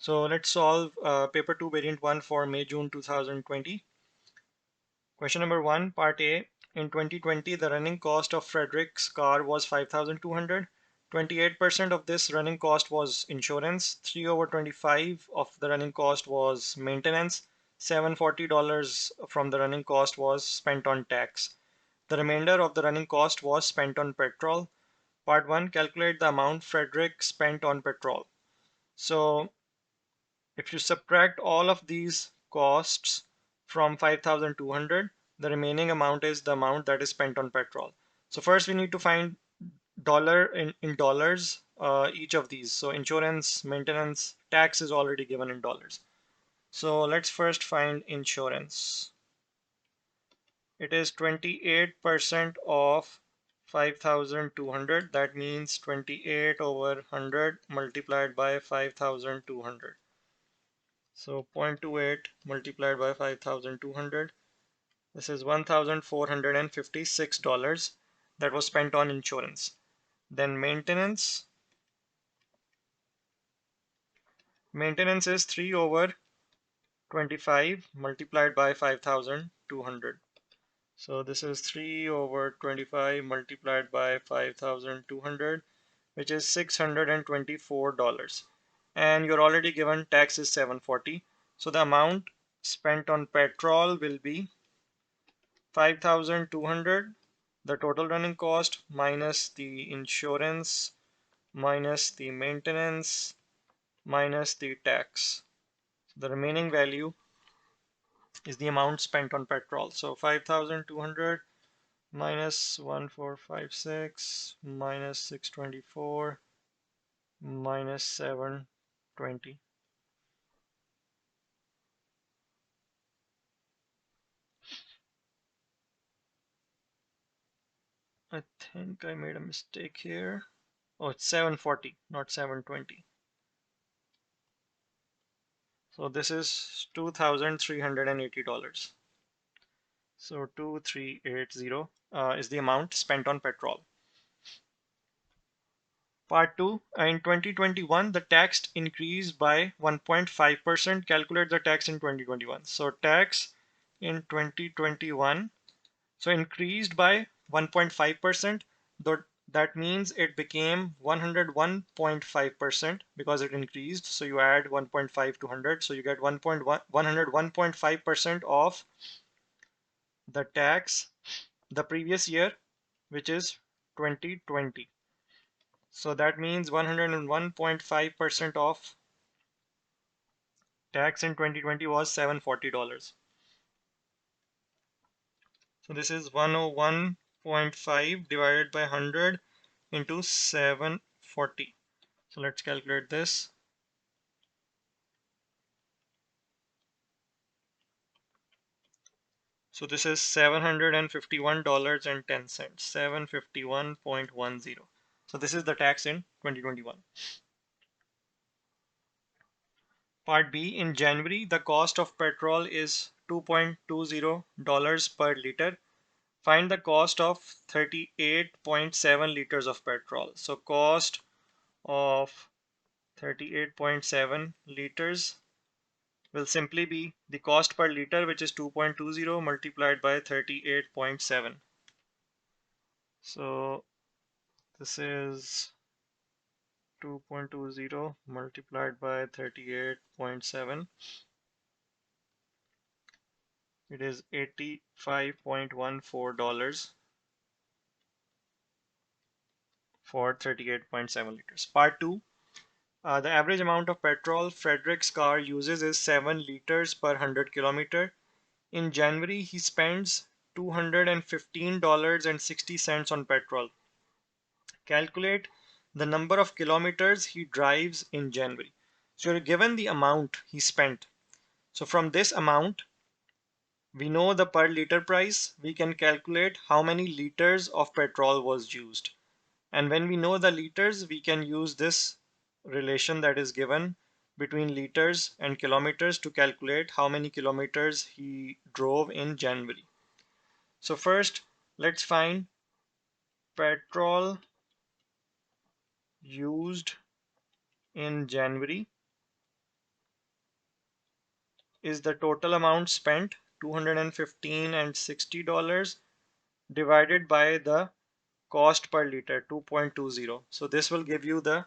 So let's solve paper 2 variant 1 for May-June 2020. Question number 1, part A. In 2020, the running cost of Frederick's car was 5,200. 28% of this running cost was insurance. 3 over 25 of the running cost was maintenance. $740 from the running cost was spent on tax. The remainder of the running cost was spent on petrol. Part 1, calculate the amount Frederick spent on petrol. So if you subtract all of these costs from 5,200, the remaining amount is the amount that is spent on petrol. So first we need to find dollar in dollars each of these. So insurance, maintenance, tax is already given in dollars. So let's first find insurance. It is 28% of 5,200. That means 28 over 100 multiplied by 5,200. So 0.28 multiplied by 5,200. This is $1,456 that was spent on insurance. Then maintenance. Maintenance is 3 over 25 multiplied by 5,200. So this is 3 over 25 multiplied by 5,200, which is $624. And you're already given tax is 740. So the amount spent on petrol will be 5,200, the total running cost minus the insurance minus the maintenance minus the tax. The remaining value is the amount spent on petrol. So 5,200 minus 1456 minus 624 minus 720. I think I made a mistake here. Oh, it's 740, not 720. So this is $2,380. So 2380 is the amount spent on petrol. Part 2, in 2021, the tax increased by 1.5%. Calculate the tax in 2021. So tax in 2021, so increased by 1.5%. That means it became 101.5% because it increased. So you add 1.5 to 100. So you get 101.5% of the tax the previous year, which is 2020. So that means 101.5% of tax in 2020 was $740. So this is 101.5 divided by 100 into 740. So let's calculate this. So this is $751.10, 751.10. So this is the tax in 2021. Part B, in January, the cost of petrol is $2.20 per liter. Find the cost of 38.7 liters of petrol. So cost of 38.7 liters will simply be the cost per liter, which is 2.20 multiplied by 38.7. So this is 2.20 multiplied by 38.7. It is $85.14 for 38.7 liters. Part 2. The average amount of petrol Frederick's car uses is 7 liters per 100 kilometer. In January, he spends $215.60 on petrol. Calculate the number of kilometers he drives in January. So you're given the amount he spent. So from this amount, we know the per liter price. We can calculate how many liters of petrol was used. And when we know the liters, we can use this relation that is given between liters and kilometers to calculate how many kilometers he drove in January. So first, let's find petrol used in January. is the total amount spent, 215 and $60, divided by the cost per liter, 2.20. So this will give you the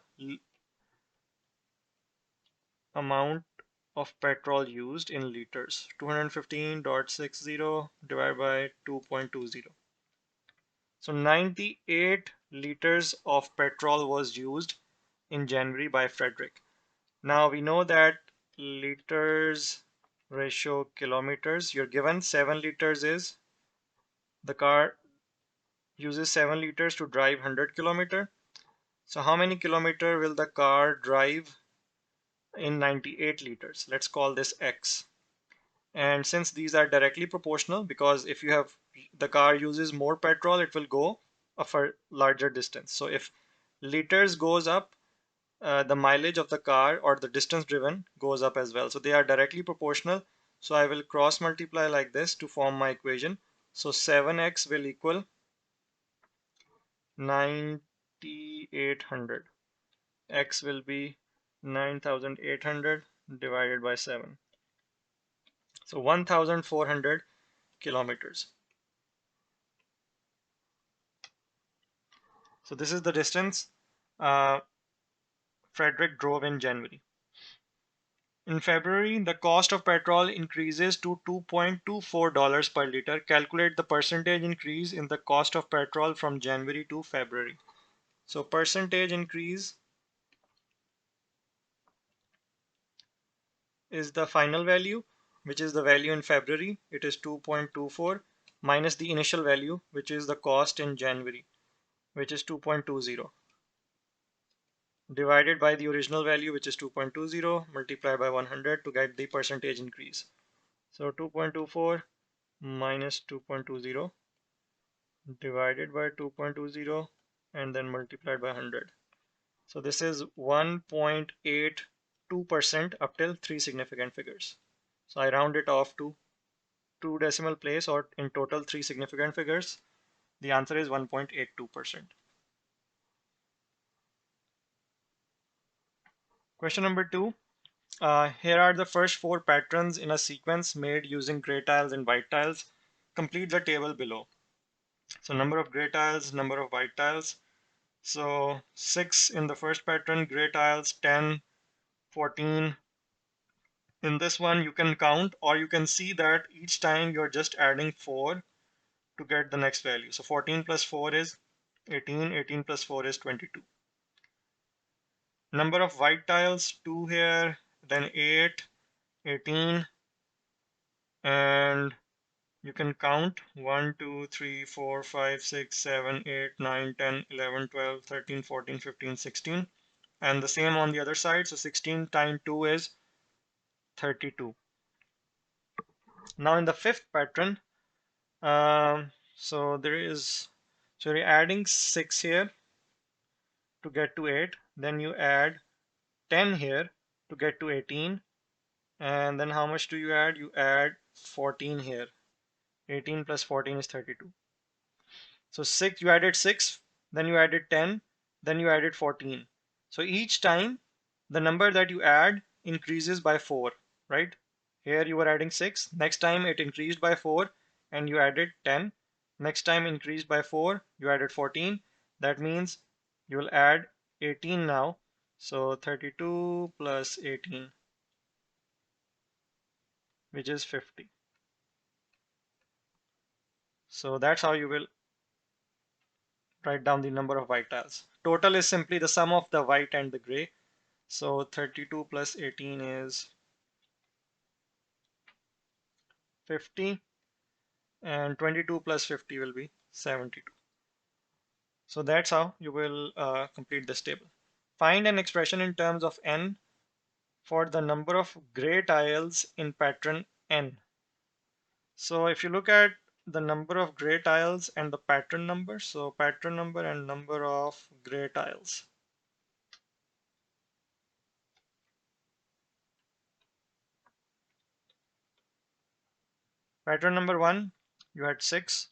amount of petrol used in liters, 215.60 divided by 2.20. So 98 liters of petrol was used in January by Frederick. Now we know that liters ratio kilometers, you're given 7 liters is, the car uses 7 liters to drive 100 kilometer. So how many kilometer will the car drive in 98 liters? Let's call this X. And since these are directly proportional, because if you have the car uses more petrol, it will go a larger distance. So if liters goes up, the mileage of the car or the distance driven goes up as well. So they are directly proportional. So I will cross multiply like this to form my equation. So 7x will equal 9800. X will be 9800 divided by 7. So 1400 kilometers. So this is the distance Frederick drove in January. In February, the cost of petrol increases to $2.24 per liter. Calculate the percentage increase in the cost of petrol from January to February. So percentage increase is the final value, which is the value in February. It is 2.24 minus the initial value, which is the cost in January, which is 2.20, divided by the original value, which is 2.20, multiplied by 100 to get the percentage increase. So 2.24 minus 2.20 divided by 2.20 and then multiplied by 100. So this is 1.82% up till 3 significant figures. So I round it off to 2 decimal place, or in total 3 significant figures. The answer is 1.82%. Question number 2. Here are the first 4 patterns in a sequence made using gray tiles and white tiles. Complete the table below. So number of gray tiles, number of white tiles. So 6 in the first pattern, gray tiles, 10, 14. In this one, you can count, or you can see that each time you're just adding 4 to get the next value. So 14 plus 4 is 18, 18 plus 4 is 22. Number of white tiles, 2 here, then 8, 18, and you can count 1, 2, 3, 4, 5, 6, 7, 8, 9, 10, 11, 12, 13, 14, 15, 16. And the same on the other side. So 16 times 2 is 32. Now in the fifth pattern, so you're adding 6 here to get to 8. Then you add 10 here to get to 18. And then how much do you add? You add 14 here. 18 plus 14 is 32. So 6, you added 6, then you added 10, then you added 14. So each time the number that you add increases by 4, right? Here you were adding 6, next time it increased by 4 and you added 10. Next time increased by 4, you added 14. That means you will add 18 now. So 32 plus 18, which is 50. So that's how you will write down the number of white tiles. Total is simply the sum of the white and the gray. So 32 plus 18 is 50, and 22 plus 50 will be 72. So that's how you will complete this table. Find an expression in terms of n for the number of gray tiles in pattern n. So if you look at the number of gray tiles and the pattern number, so pattern number and number of gray tiles. Pattern number 1, you had 6.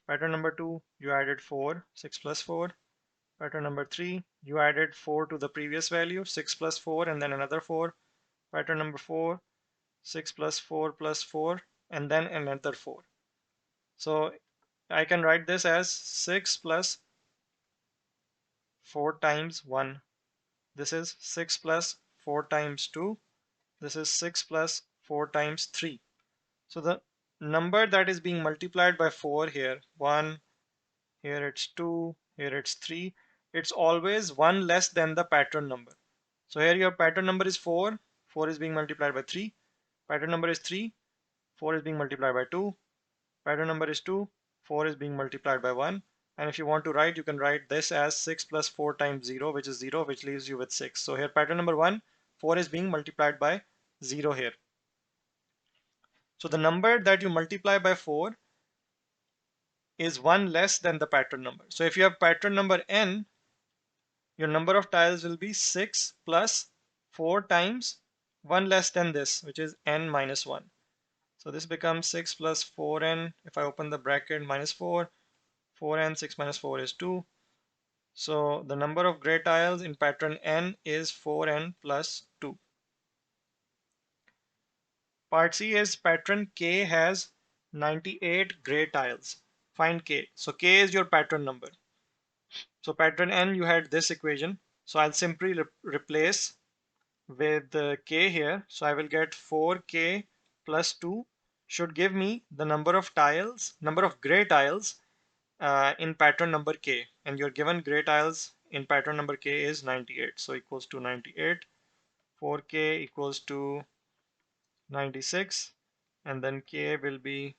Pattern number 2, you added 4, 6 plus 4. Pattern number 3, you added 4 to the previous value, 6 plus 4, and then another 4. Pattern number 4, 6 plus 4 plus 4, and then another 4. So I can write this as 6 plus 4 times 1. This is 6 plus 4 times 2. This is 6 plus 4 times 3. So the number that is being multiplied by 4 here, 1, here it's 2, here it's 3, it's always 1 less than the pattern number. So here your pattern number is 4, 4 is being multiplied by 3, pattern number is 3, 4 is being multiplied by 2, pattern number is 2, 4 is being multiplied by 1. And if you want to write, you can write this as 6 plus 4 times 0, which is 0, which leaves you with 6. So here pattern number 1, 4 is being multiplied by 0 here. So the number that you multiply by 4 is 1 less than the pattern number. So if you have pattern number n, your number of tiles will be 6 plus 4 times 1 less than this, which is n minus 1. So this becomes 6 plus 4n. If I open the bracket, minus 4, 4n, 6 minus 4 is 2. So the number of gray tiles in pattern n is 4n plus 2. Part C is pattern K has 98 gray tiles. Find K. So K is your pattern number. So pattern n, you had this equation. So I'll simply replace with K here. So I will get 4K plus 2 should give me the number of tiles, number of gray tiles in pattern number K. And your given gray tiles in pattern number K is 98. So equals to 98. 4K equals to 96. And then K will be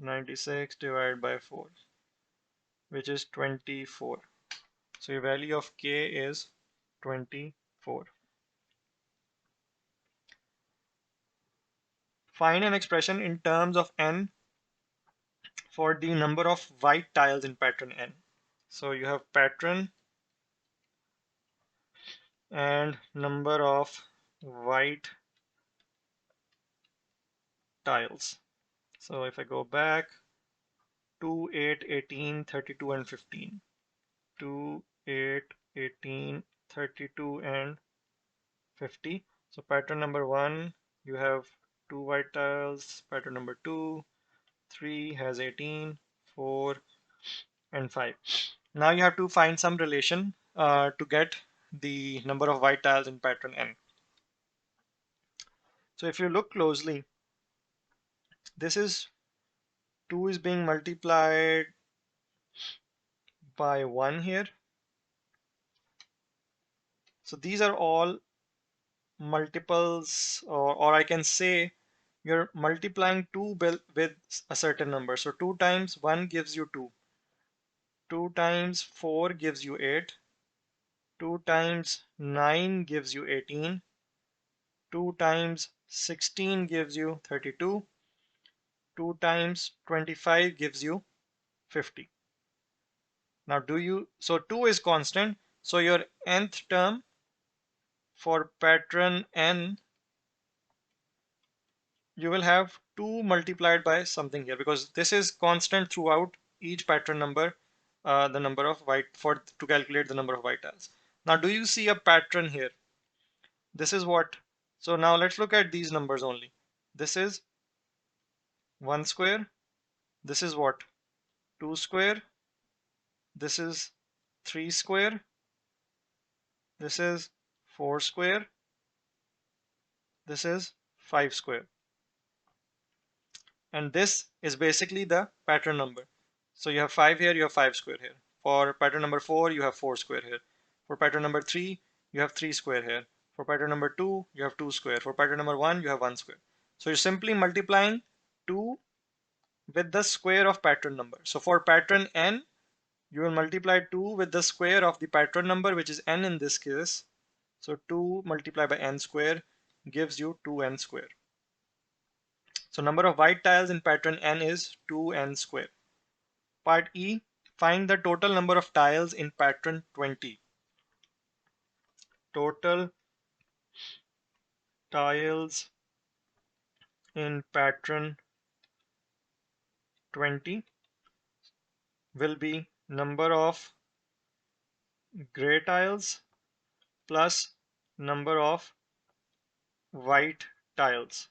96 divided by 4, which is 24. So your value of K is 24. Find an expression in terms of n for the number of white tiles in pattern n. So you have pattern and number of white tiles. So if I go back, 2, 8, 18, 32, and 15. 2, 8, 18, 32, and 50. So pattern number 1, you have 2 white tiles. Pattern number 2, 3 has 18, 4, and 5. Now you have to find some relation to get the number of white tiles in pattern n. So if you look closely, this is 2 is being multiplied by 1 here. So these are all multiples, or I can say you're multiplying 2 with a certain number. So 2 times 1 gives you 2. 2 times 4 gives you 8. 2 times 9 gives you 18. 2 times 16 gives you 32. 2 times 25 gives you 50. Now so 2 is constant. So your nth term for pattern n, you will have 2 multiplied by something here, because this is constant throughout each pattern number, the number of white, to calculate the number of white tiles. Now do you see a pattern here? This is what, so now let's look at these numbers only. This is 1 square. This is what? 2 square. This is 3 square. This is 4 square. This is 5 square. And this is basically the pattern number. So you have 5 here, you have 5 square here. For pattern number 4, you have 4 square here. For pattern number 3, you have 3 square here. For pattern number 2, you have 2 square. For pattern number 1, you have 1 square. So you're simply multiplying 2 with the square of pattern number. So for pattern n, you will multiply 2 with the square of the pattern number, which is n in this case. So 2 multiplied by n square gives you 2n square. So number of white tiles in pattern n is 2n square. Part E, find the total number of tiles in pattern 20. Total tiles in pattern 20 will be number of gray tiles plus number of white tiles.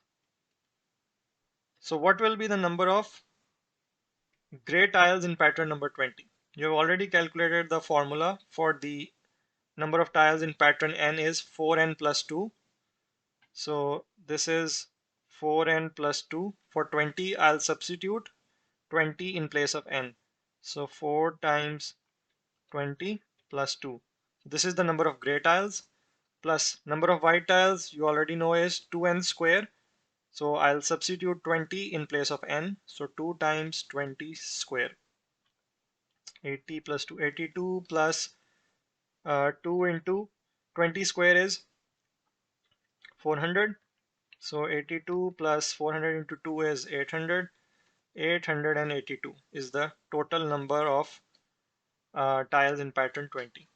So what will be the number of gray tiles in pattern number 20? You have already calculated the formula for the number of tiles in pattern n is 4n plus 2. So this is 4n plus 2. For 20, I'll substitute 20 in place of n. So 4 times 20 plus 2. This is the number of gray tiles, plus number of white tiles you already know is 2n square. So I'll substitute 20 in place of n. So 2 times 20 square. 80 plus 2, 82 plus 2 into 20 square is 400. So 82 plus 400 into 2 is 800. 882 is the total number of tiles in pattern 20.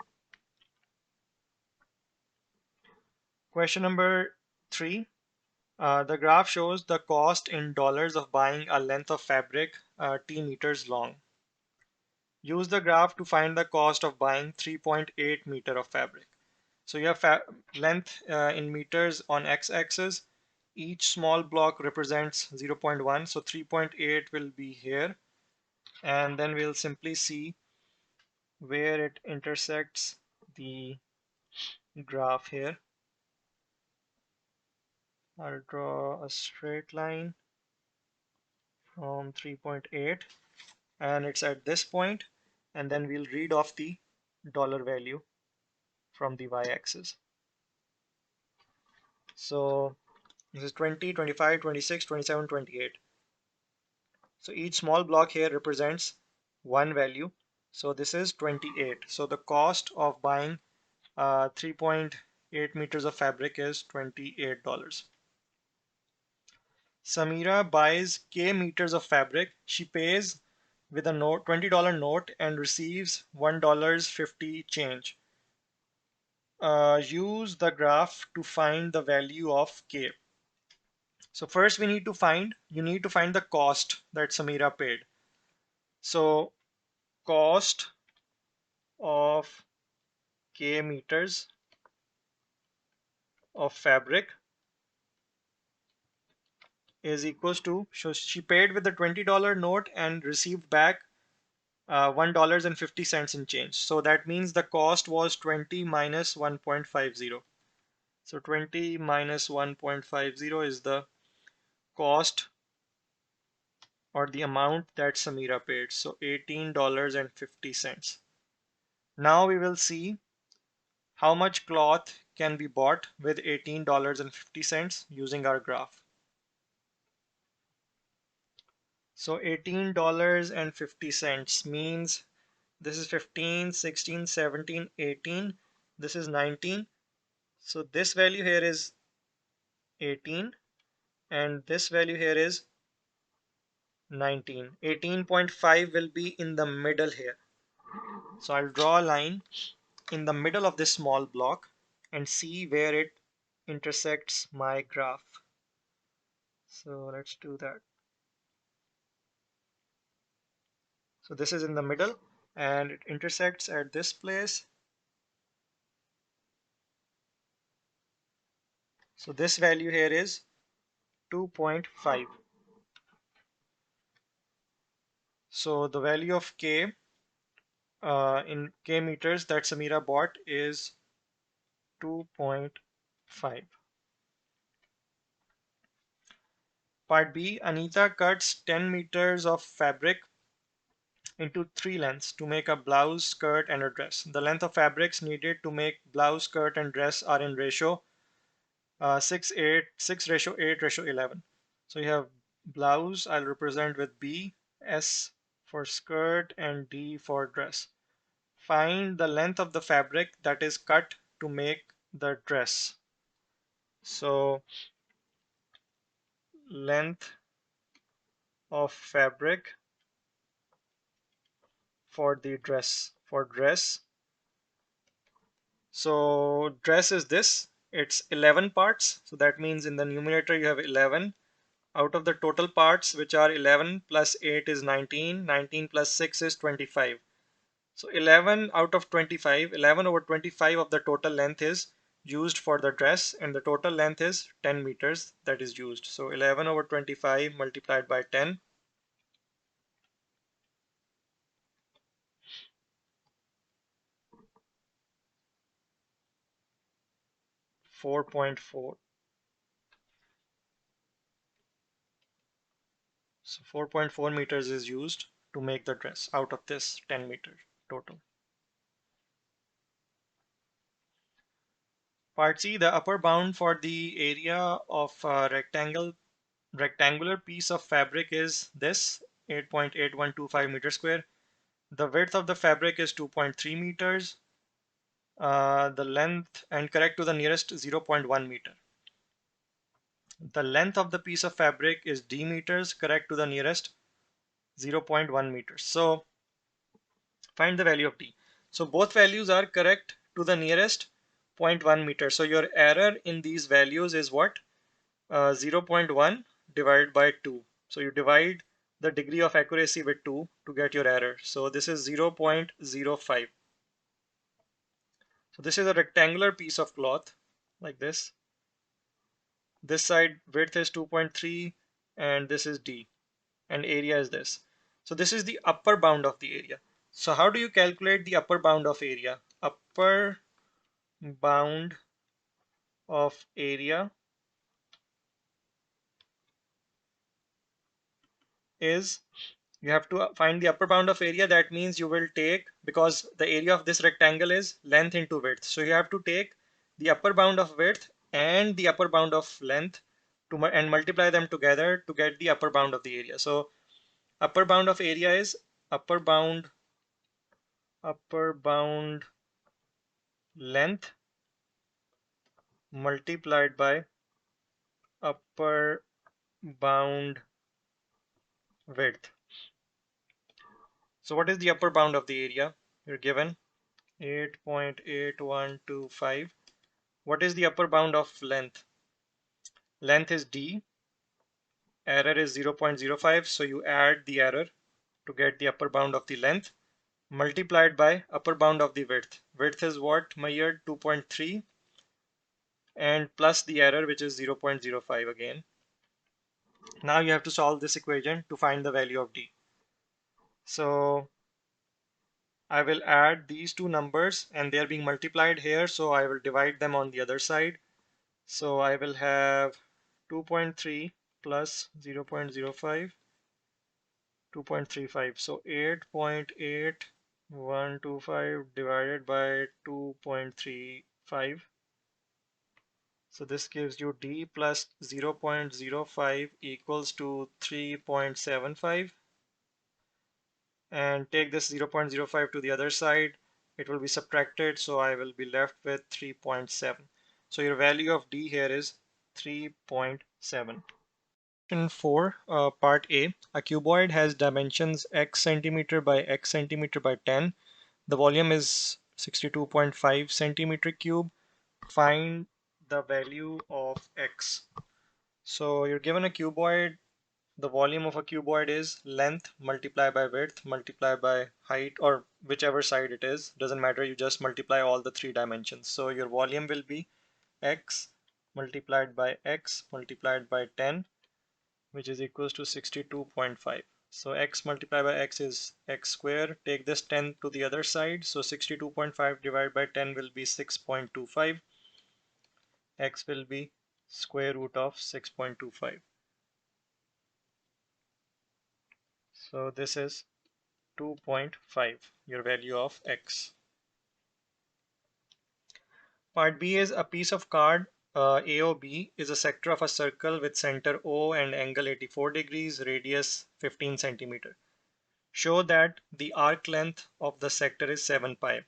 Question number 3. The graph shows the cost in dollars of buying a length of fabric t meters long. Use the graph to find the cost of buying 3.8 meter of fabric. So you have length in meters on x-axis. Each small block represents 0.1. So 3.8 will be here. And then we'll simply see where it intersects the graph here. I'll draw a straight line from 3.8 and it's at this point, and then we'll read off the dollar value from the y-axis. So this is 20, 25, 26, 27, 28. So each small block here represents one value. So this is 28. So the cost of buying 3.8 meters of fabric is $28. Samira buys K meters of fabric. She pays with a note, $20 note, and receives $1.50 change. Use the graph to find the value of K. So first you need to find the cost that Samira paid. So cost of K meters of fabric is equals to, so she paid with the $20 note and received back $1.50 in change. So that means the cost was 20 minus 1.50. So 20 minus 1.50 is the cost or the amount that Samira paid. So $18.50. Now we will see how much cloth can be bought with $18.50 using our graph. So $18.50 means this is 15, 16, 17, 18. This is 19. So this value here is 18 and this value here is 19. 18.5 will be in the middle here. So I'll draw a line in the middle of this small block and see where it intersects my graph. So let's do that. So this is in the middle and it intersects at this place. So this value here is 2.5. So the value of K in K meters that Samira bought is 2.5. Part B, Anita cuts 10 meters of fabric into 3 lengths to make a blouse, skirt, and a dress. The length of fabrics needed to make blouse, skirt, and dress are in ratio 6 ratio 8 ratio 11. So you have blouse, I'll represent with B, S for skirt, and D for dress. Find the length of the fabric that is cut to make the dress. So length of fabric for the dress. For dress, so dress is this, it's 11 parts. So that means in the numerator you have 11 out of the total parts, which are 11 plus 8 is 19, 19 plus 6 is 25. So 11 out of 25, 11 over 25 of the total length is used for the dress, and the total length is 10 meters that is used. So 11 over 25 multiplied by 10, 4.4. So 4.4 meters is used to make the dress out of this 10 meter total. Part C, the upper bound for the area of a rectangular piece of fabric is this 8.8125 meters square. The width of the fabric is 2.3 meters. The length, and correct to the nearest 0.1 meter. The length of the piece of fabric is d meters, correct to the nearest 0.1 meters. So find the value of d. So both values are correct to the nearest 0.1 meter. So your error in these values is what? 0.1 divided by 2. So you divide the degree of accuracy with 2 to get your error. So this is 0.05. So this is a rectangular piece of cloth like this. This side width is 2.3 and this is d, and area is this. So this is the upper bound of the area. So how do you calculate the upper bound of area? Upper bound of area is, you have to find the upper bound of area. That means you will take, because the area of this rectangle is length into width, so you have to take the upper bound of width and the upper bound of length and multiply them together to get the upper bound of the area. So upper bound of area is upper bound length multiplied by upper bound width. So what is the upper bound of the area? You're given 8.8125. What is the upper bound of length? Length is d, error is 0.05, so you add the error to get the upper bound of the length, multiplied by upper bound of the width. Width is what measured? 2.3, and plus the error, which is 0.05 again. Now you have to solve this equation to find the value of d. So I will add these two numbers and they are being multiplied here, so I will divide them on the other side. So I will have 2.3 plus 0.05, 2.35. So 8.8125 divided by 2.35. So this gives you d plus 0.05 equals to 3.75. And take this 0.05 to the other side, it will be subtracted, so I will be left with 3.7. So your value of d here is 3.7. Question 4, part A cuboid has dimensions x centimeter by x centimeter by 10. The volume is 62.5 centimeter cube. Find the value of x. So you're given a cuboid. The volume of a cuboid is length multiplied by width multiplied by height, or whichever side it is, doesn't matter, you just multiply all the three dimensions. So your volume will be x multiplied by x multiplied by 10, which is equals to 62.5. So x multiplied by x is x square. Take this 10 to the other side, so 62.5 divided by 10 will be 6.25. X will be square root of 6.25. So this is 2.5, your value of x. Part B is a piece of card. AOB is a sector of a circle with center O and angle 84 degrees, radius 15 centimeter. Show that the arc length of the sector is 7 pi.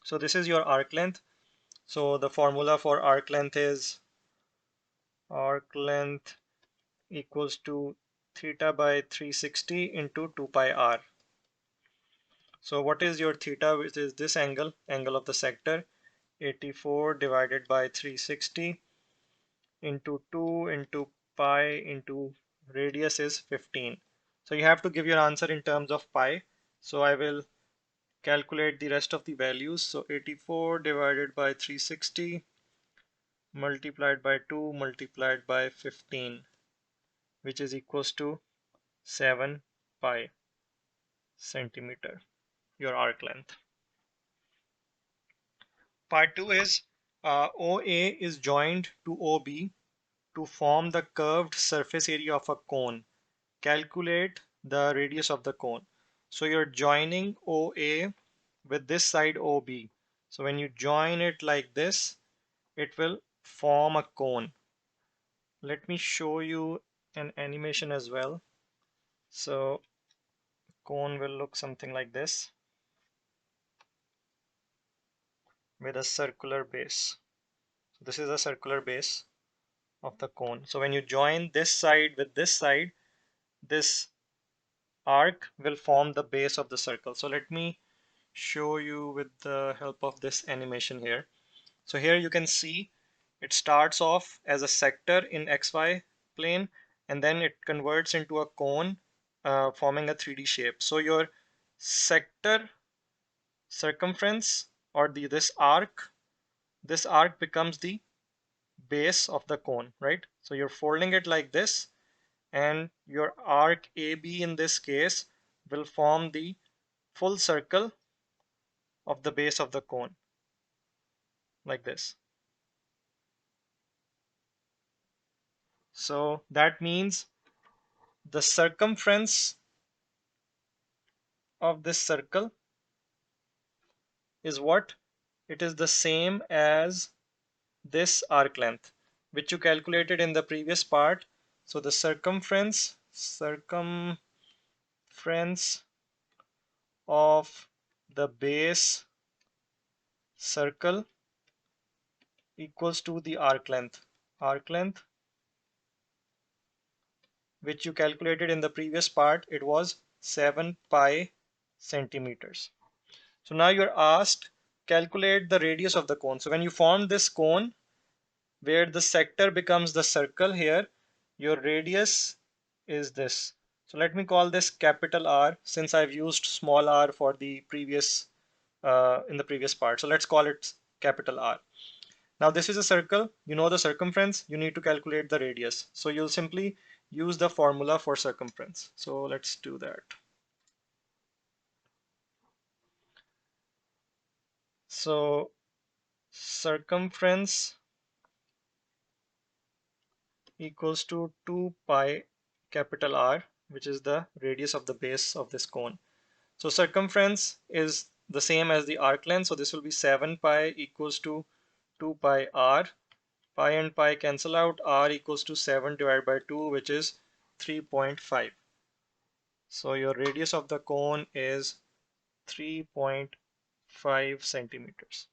So this is your arc length. So the formula for arc length is arc length equals to theta by 360 into 2 pi r. So what is your theta, which is this angle of the sector? 84 divided by 360 into 2 into pi into radius is 15. So you have to give your answer in terms of pi. So I will calculate the rest of the values. So 84 divided by 360 multiplied by 2 multiplied by 15, which is equals to 7 pi centimeter, your arc length. Part 2 is OA is joined to OB to form the curved surface area of a cone. Calculate the radius of the cone. So you're joining OA with this side OB. So when you join it like this, it will form a cone. Let me show you an animation as well. So cone will look something like this with a circular base. So this is a circular base of the cone. So when you join this side with this side, this arc will form the base of the circle. So let me show you with the help of this animation here. So here you can see it starts off as a sector in XY plane, and then it converts into a cone forming a 3D shape. So your sector circumference, or this arc becomes the base of the cone, right? So you're folding it like this, and your arc AB in this case will form the full circle of the base of the cone like this. So that means the circumference of this circle is what? It is the same as this arc length, which you calculated in the previous part. So the circumference of the base circle equals to the arc length. Arc length, which you calculated in the previous part, it was 7 pi centimeters. So now you're asked, calculate the radius of the cone. So when you form this cone, where the sector becomes the circle here, your radius is this. So let me call this capital R, since I've used small r for the previous in the previous part. So let's call it capital R. Now this is a circle, you know the circumference, you need to calculate the radius. So you'll simply use the formula for circumference. So let's do that. So circumference equals to 2 pi capital R, which is the radius of the base of this cone. So circumference is the same as the arc length, so this will be 7 pi equals to 2 pi R. Pi and pi cancel out, R equals to 7 divided by 2, which is 3.5. So your radius of the cone is 3.5 centimeters.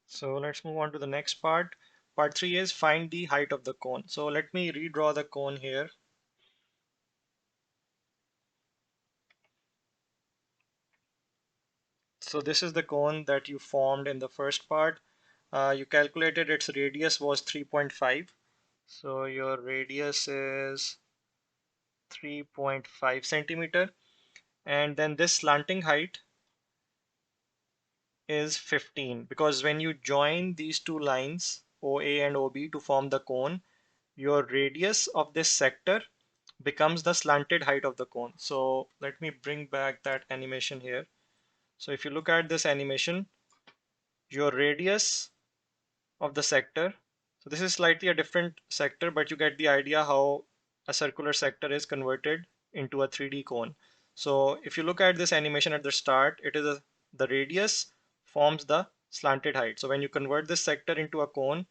So let's move on to the next part. Part 3 is find the height of the cone. So let me redraw the cone here. So this is the cone that you formed in the first part. You calculated its radius was 3.5. So your radius is 3.5 centimeter. And then this slanting height is 15, because when you join these two lines OA and OB to form the cone, your radius of this sector becomes the slanted height of the cone. So let me bring back that animation here. So if you look at this animation, your radius of the sector, so this is slightly a different sector, but you get the idea how a circular sector is converted into a 3D cone. So if you look at this animation at the start, it is the radius forms the slanted height. So when you convert this sector into a cone,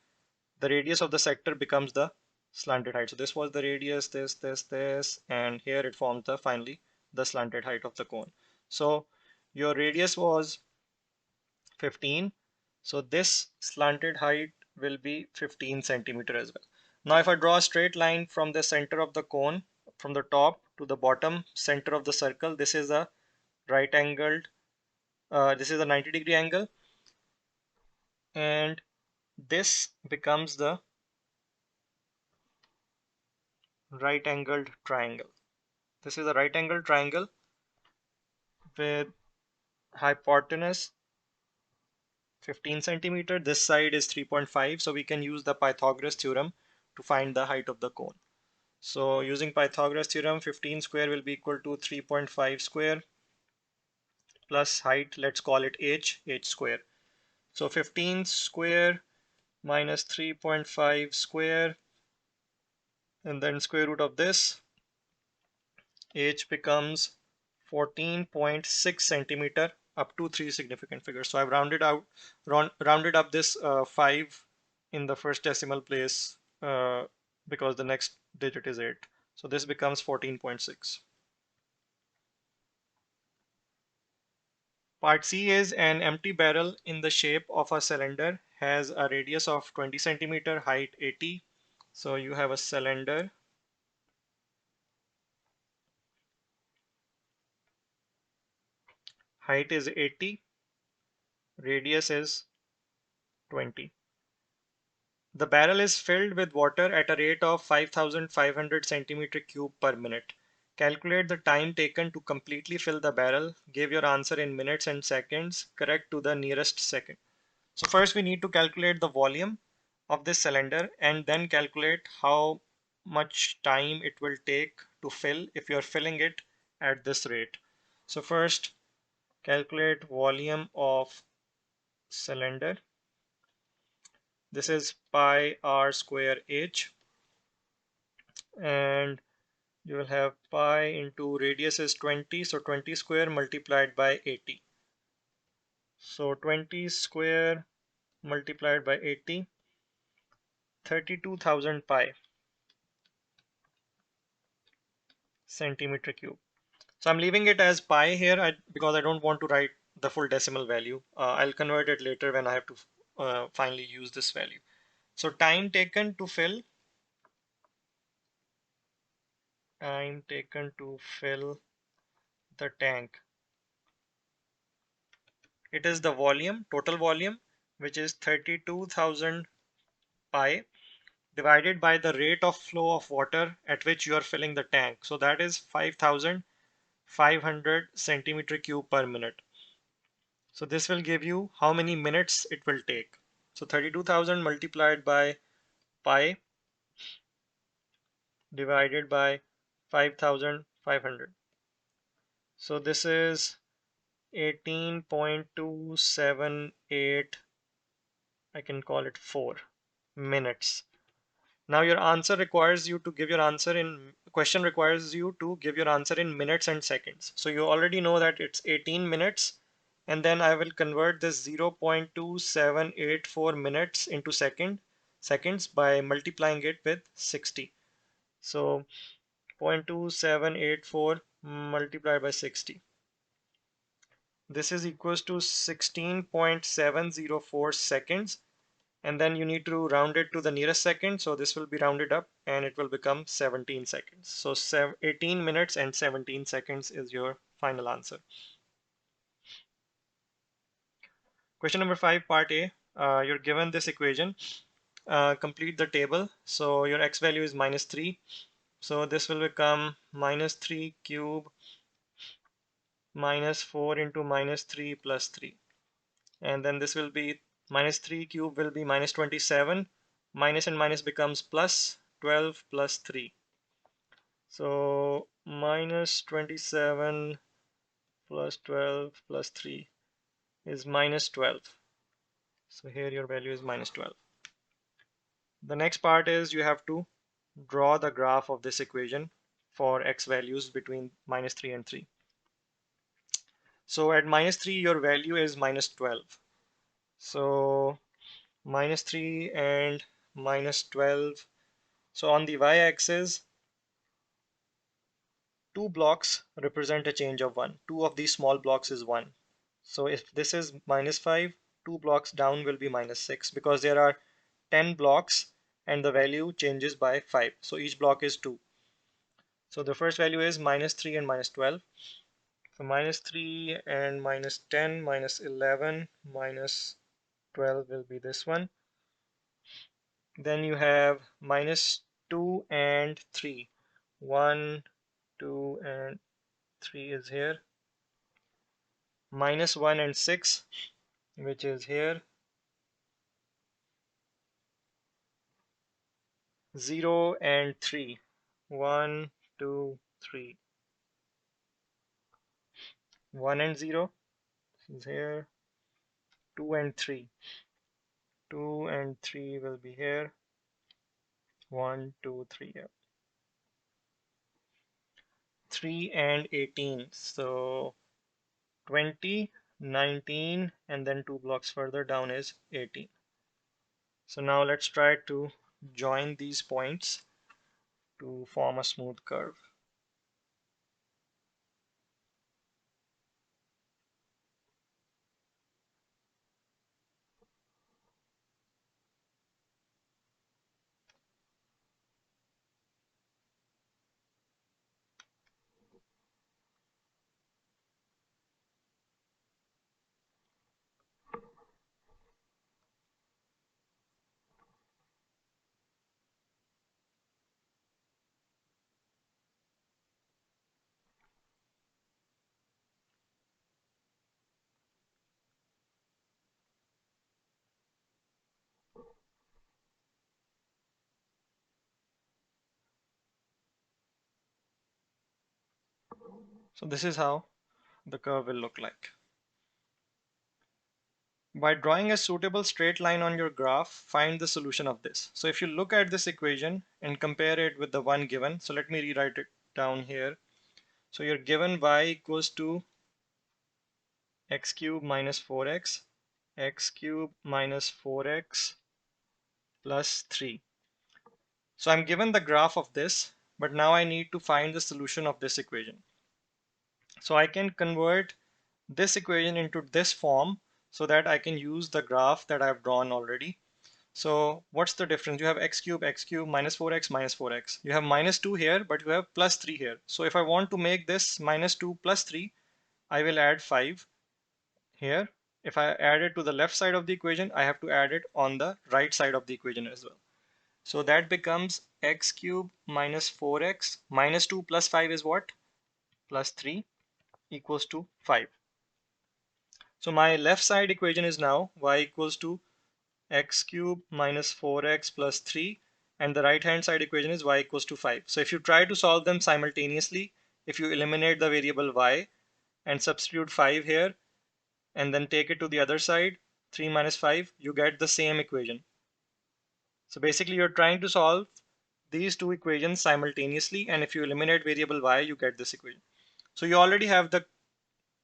the radius of the sector becomes the slanted height. So this was the radius, this, and here it forms the finally the slanted height of the cone. So your radius was 15. So this slanted height will be 15 centimeter as well. Now if I draw a straight line from the center of the cone, from the top to the bottom center of the circle, this is a right angled, this is a 90-degree angle, and this becomes the right angled triangle. This is a right angled triangle with hypotenuse 15 centimeter. This side is 3.5, so we can use the Pythagoras theorem to find the height of the cone. So using Pythagoras theorem, 15 square will be equal to 3.5 square plus height, let's call it h square. So 15 square minus 3.5 square, and then square root of this, h becomes 14.6 centimeter up to three significant figures. So I've rounded up this 5 in the first decimal place because the next digit is 8. So this becomes 14.6. Part C is an empty barrel in the shape of a cylinder, has a radius of 20 centimeter, height 80. So you have a cylinder, height is 80, radius is 20. The barrel is filled with water at a rate of 5,500 centimeter cube per minute. Calculate the time taken to completely fill the barrel. Give your answer in minutes and seconds, correct to the nearest second. So first we need to calculate the volume of this cylinder and then calculate how much time it will take to fill if you're filling it at this rate. So first calculate volume of cylinder. This is pi r square h, and you will have pi into radius is 20, so 20 square multiplied by 80. So 20 square multiplied by 80, 32,000 pi centimeter cube. So I'm leaving it as pi here because I don't want to write the full decimal value. I'll convert it later when I have to finally use this value. So time taken to fill the tank. It is the volume, total volume, which is 32,000 pi divided by the rate of flow of water at which you are filling the tank. So that is 5,500 centimeter cube per minute. So this will give you how many minutes it will take. So 32,000 multiplied by pi divided by 5,500. So this is 18.278, I can call it 4 minutes. Now your answer requires you to give your answer in, question requires you to give your answer in minutes and seconds. So you already know that it's 18 minutes, and then I will convert this 0.2784 minutes into seconds by multiplying it with 60. So 0.2784 multiplied by 60. This is equals to 16.704 seconds, and then you need to round it to the nearest second, so this will be rounded up and it will become 17 seconds. So 18 minutes and 17 seconds is your final answer. Question number 5, part A. You're given this equation. Complete the table. So your x value is minus 3, so this will become minus 3 cube minus 4 into minus 3 plus 3, and then this will be minus 3 cube will be minus 27, minus and minus becomes plus 12 plus 3. So minus 27 plus 12 plus 3 is minus 12. So here your value is minus 12. The next part is you have to draw the graph of this equation for x values between minus 3 and 3. So at minus 3 your value is minus 12. So minus 3 and minus 12. So on the y-axis, two blocks represent a change of 1. Two of these small blocks is 1. So if this is minus 5, two blocks down will be minus 6 because there are 10 blocks and the value changes by 5. So each block is 2. So the first value is minus 3 and minus 12. So minus 3 and minus 10 minus 11 minus 12 will be this one. Then you have minus 2 and 3. 1, 2 and 3 is here. Minus 1 and 6, which is here. 0 and 3. 1, 2, 3. 1 and 0 is here. 2 and 3. 2 and 3 will be here. 1, 2, 3. Yeah. 3 and 18. So 20, 19, and then 2 blocks further down is 18. So now let's try to join these points to form a smooth curve. So this is how the curve will look like. By drawing a suitable straight line on your graph, find the solution of this. So if you look at this equation and compare it with the one given, so let me rewrite it down here. So you're given y equals to x cubed minus 4x, x cubed minus 4x plus 3. So I'm given the graph of this, but now I need to find the solution of this equation. So I can convert this equation into this form so that I can use the graph that I've drawn already. So what's the difference? You have x cubed minus 4x minus 4x. You have minus 2 here, but you have plus 3 here. So if I want to make this minus 2 plus 3, I will add 5 here. If I add it to the left side of the equation, I have to add it on the right side of the equation as well. So that becomes x cubed minus 4x minus 2 plus 5 is what? Plus 3 equals to 5. So my left side equation is now y equals to x cubed minus 4x plus 3, and the right hand side equation is y equals to 5. So if you try to solve them simultaneously, if you eliminate the variable y and substitute 5 here and then take it to the other side, 3 minus 5, you get the same equation. So basically you're trying to solve these two equations simultaneously, and if you eliminate variable y, you get this equation. So you already have the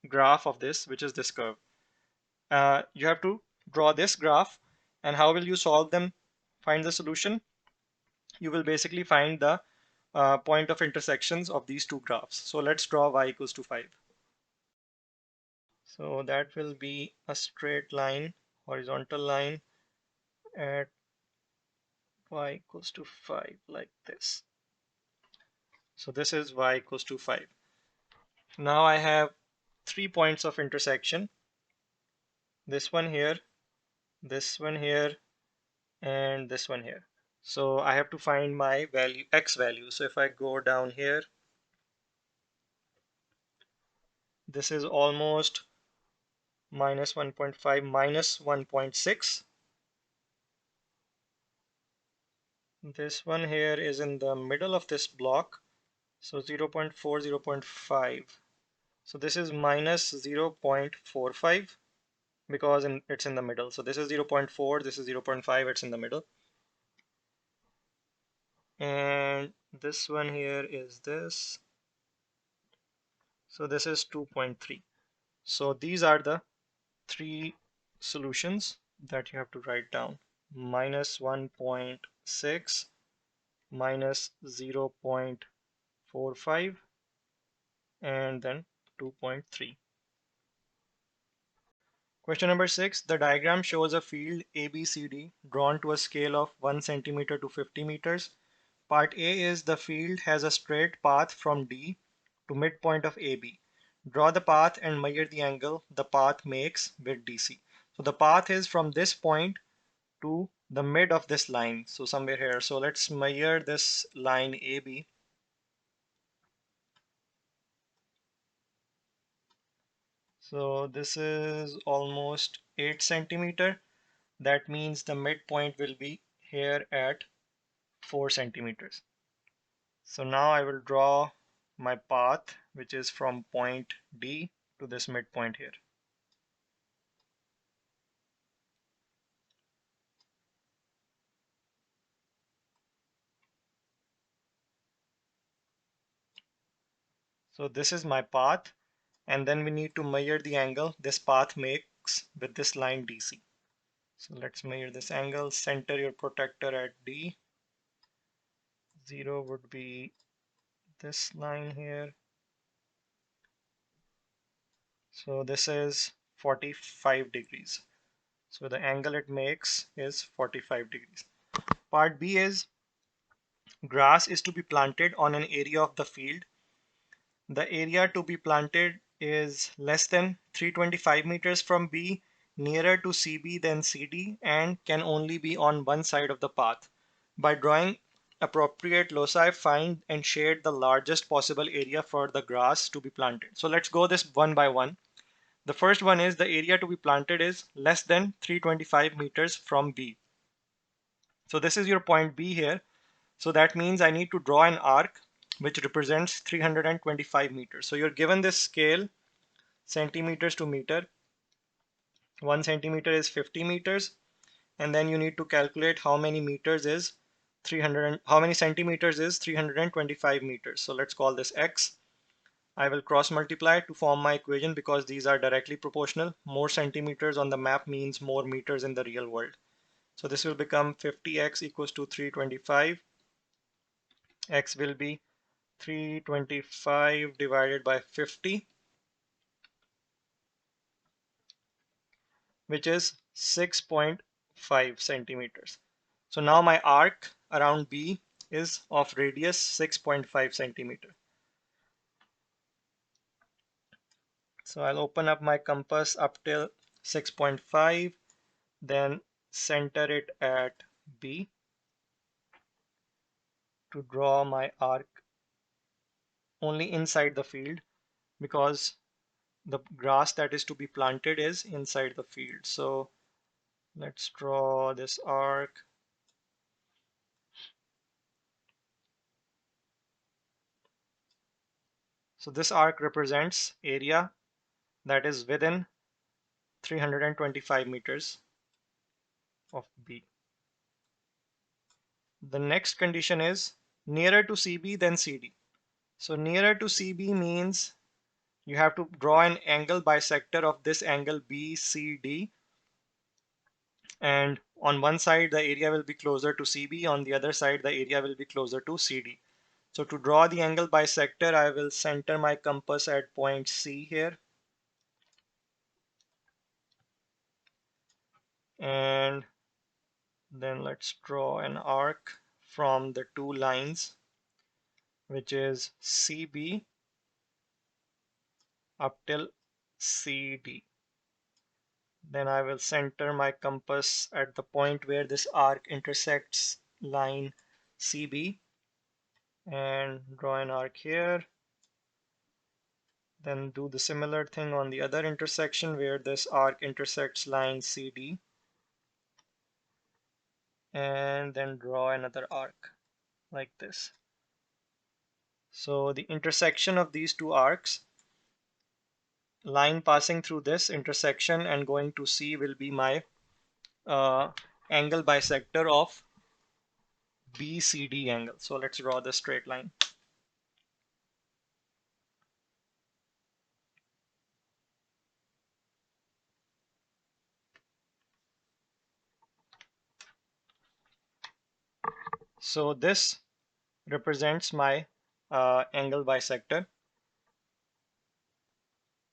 graph of this, which is this curve. You have to draw this graph, and how will you solve them, find the solution? You will basically find the point of intersections of these two graphs. So let's draw y equals to 5. So that will be a straight line, horizontal line at y equals to 5 like this. So this is y equals to 5. Now I have 3 points of intersection. This one here, this one here, and this one here. So I have to find my value, x value. So if I go down here, this is almost minus 1.5 minus 1.6. This one here is in the middle of this block. So 0.4, 0.5. So this is minus 0.45 because it's in the middle. So this is 0.4, this is 0.5, it's in the middle. And this one here is this. So this is 2.3. So these are the three solutions that you have to write down. Minus 1.6, minus 0.45, and then 2.3. Question number 6. The diagram shows a field ABCD drawn to a scale of 1 centimeter to 50 meters. Part A is the field has a straight path from D to midpoint of AB. Draw the path and measure the angle the path makes with DC. So the path is from this point to the mid of this line. So somewhere here. So let's measure this line AB. So this is almost 8 centimeter. That means the midpoint will be here at 4 centimeters. So now I will draw my path, which is from point D to this midpoint here. So this is my path, and then we need to measure the angle this path makes with this line DC. So let's measure this angle. Center your protractor at D. 0 would be this line here. So this is 45 degrees. So the angle it makes is 45 degrees. Part B is grass is to be planted on an area of the field. The area to be planted is less than 325 meters from B, nearer to CB than CD, and can only be on one side of the path. By drawing appropriate loci, find and shade the largest possible area for the grass to be planted. So let's go this one by one. The first one is the area to be planted is less than 325 meters from B. So this is your point B here. So that means I need to draw an arc which represents 325 meters. So you're given this scale, centimeters to meter. 1 centimeter is 50 meters. And then you need to calculate how many meters is 300, how many centimeters is 325 meters. So let's call this X. I will cross multiply to form my equation because these are directly proportional. More centimeters on the map means more meters in the real world. So this will become 50x equals to 325. X will be 325 divided by 50, which is 6.5 centimeters. So now my arc around B is of radius 6.5 centimeter. So I'll open up my compass up till 6.5, then center it at B to draw my arc only inside the field because the grass that is to be planted is inside the field. So let's draw this arc. So this arc represents area that is within 325 meters of B. The next condition is nearer to CB than CD. So nearer to CB means you have to draw an angle bisector of this angle BCD, and on one side the area will be closer to CB, on the other side the area will be closer to CD. So to draw the angle bisector, I will center my compass at point C here, and then let's draw an arc from the two lines, which is CB up till CD. Then I will center my compass at the point where this arc intersects line CB and draw an arc here. Then do the similar thing on the other intersection where this arc intersects line CD, and then draw another arc like this. So the intersection of these two arcs, line passing through this intersection and going to C, will be my angle bisector of BCD angle. So let's draw the straight line. So this represents my angle bisector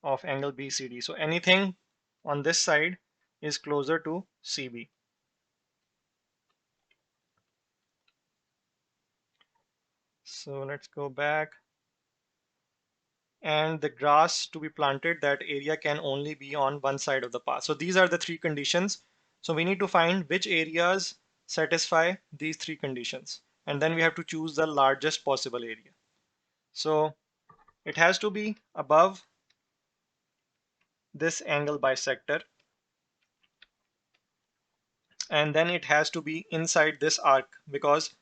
of angle BCD. So anything on this side is closer to CB. So let's go back. And the grass to be planted, that area can only be on one side of the path. So these are the three conditions. So we need to find which areas satisfy these three conditions. And then we have to choose the largest possible area. So it has to be above this angle bisector, and then it has to be inside this arc because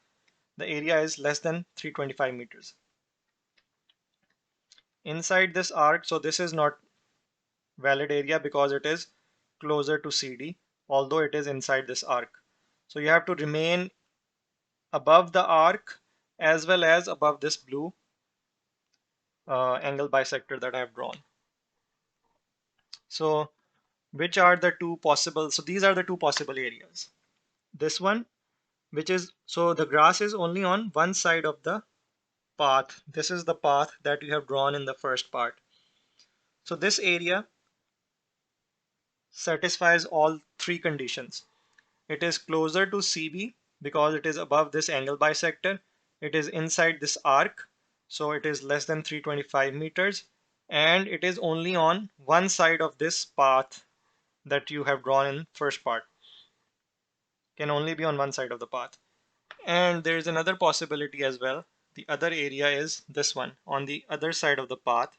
the area is less than 325 meters. Inside this arc, so this is not valid area because it is closer to CD, although it is inside this arc. So you have to remain above the arc as well as above this blue angle bisector that I have drawn. So which are the two possible? So these are the two possible areas. This one, which is, so the grass is only on one side of the path. This is the path that you have drawn in the first part. So this area satisfies all three conditions. It is closer to CB because it is above this angle bisector. It is inside this arc, so it is less than 325 meters, and it is only on one side of this path that you have drawn in first part. Can only be on one side of the path. And there is another possibility as well. The other area is this one on the other side of the path.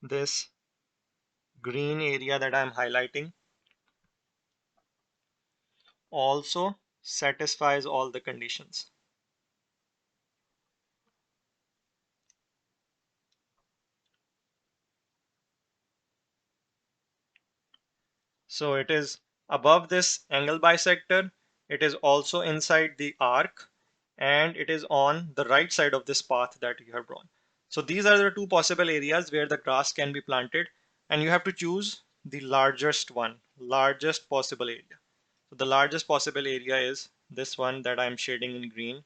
This green area that I'm highlighting also satisfies all the conditions. So it is above this angle bisector, it is also inside the arc, and it is on the right side of this path that you have drawn. So these are the two possible areas where the grass can be planted, and you have to choose the largest one, largest possible area. So the largest possible area is this one that I'm shading in green,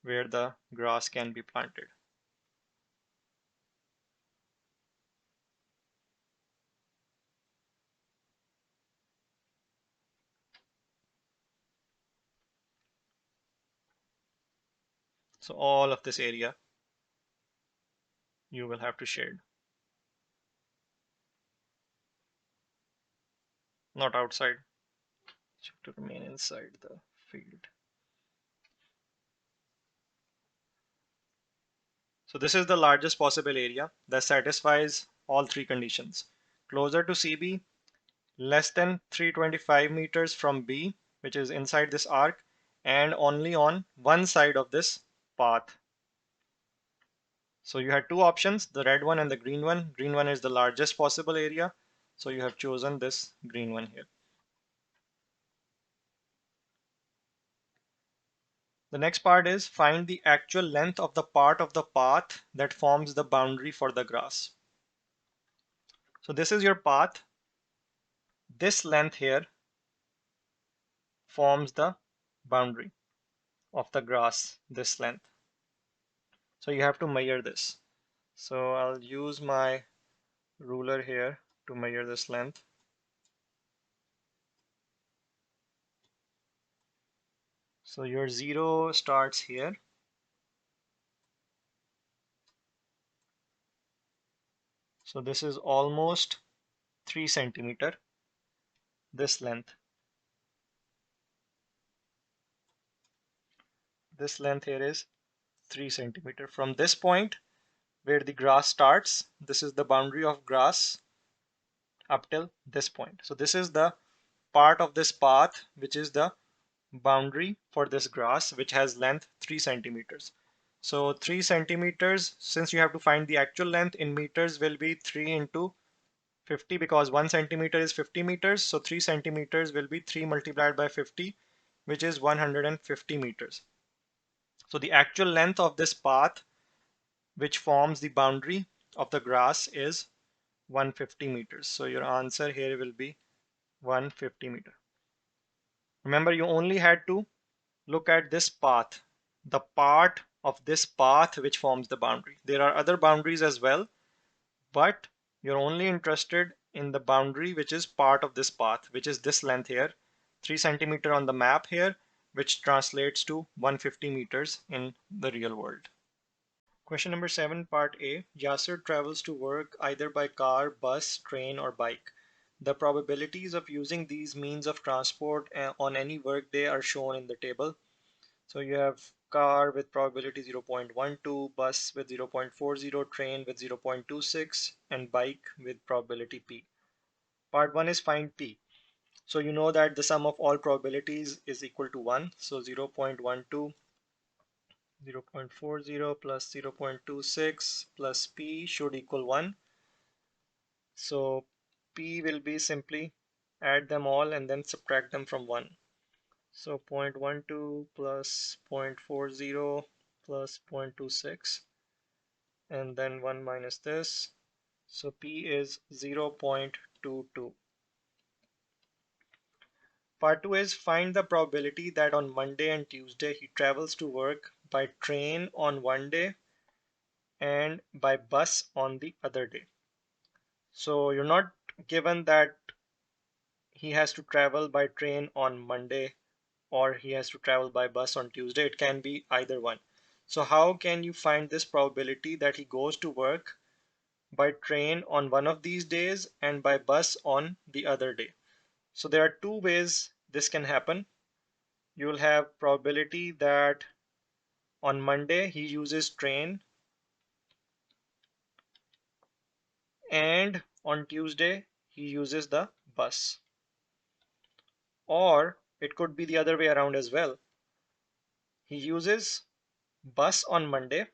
where the grass can be planted. So all of this area you will have to shade, not outside, to remain inside the field. So this is the largest possible area that satisfies all three conditions. Closer to CB, less than 325 meters from B, which is inside this arc, and only on one side of this path. So you had two options, the red one and the green one. Green one is the largest possible area, so you have chosen this green one here. The next part is find the actual length of the part of the path that forms the boundary for the grass. So this is your path. This length here forms the boundary of the grass, this length. So you have to measure this. So I'll use my ruler here to measure this length. So your zero starts here. So this is almost 3 centimeter, this length. This length here is 3 centimeter. From this point where the grass starts, this is the boundary of grass up till this point. So this is the part of this path which is the boundary for this grass, which has length 3 centimeters. So 3 centimeters, since you have to find the actual length in meters, will be 3 into 50 because 1 centimeter is 50 meters. So 3 centimeters will be 3 multiplied by 50, which is 150 meters. So the actual length of this path, which forms the boundary of the grass, is 150 meters. So your answer here will be 150 meter. Remember, you only had to look at this path, the part of this path which forms the boundary. There are other boundaries as well, but you're only interested in the boundary which is part of this path, which is this length here, 3 centimeter on the map here, which translates to 150 meters in the real world. Question number 7, part A. Yasser travels to work either by car, bus, train, or bike. The probabilities of using these means of transport on any workday are shown in the table. So you have car with probability 0.12, bus with 0.40, train with 0.26, and bike with probability P. Part 1 is find P. So you know that the sum of all probabilities is equal to 1. So 0.12 0.40 plus 0.26 plus P should equal 1. So P will be simply add them all and then subtract them from 1. So 0.12 plus 0.40 plus 0.26 and then 1 minus this. So P is 0.22. Part 2 is find the probability that on Monday and Tuesday he travels to work by train on one day and by bus on the other day. So you're not given that he has to travel by train on Monday or he has to travel by bus on Tuesday. It can be either one. So how can you find this probability that he goes to work by train on one of these days and by bus on the other day? So there are two ways this can happen. You will have probability that on Monday he uses train and on Tuesday he uses the bus. Or it could be the other way around as well. He uses bus on Monday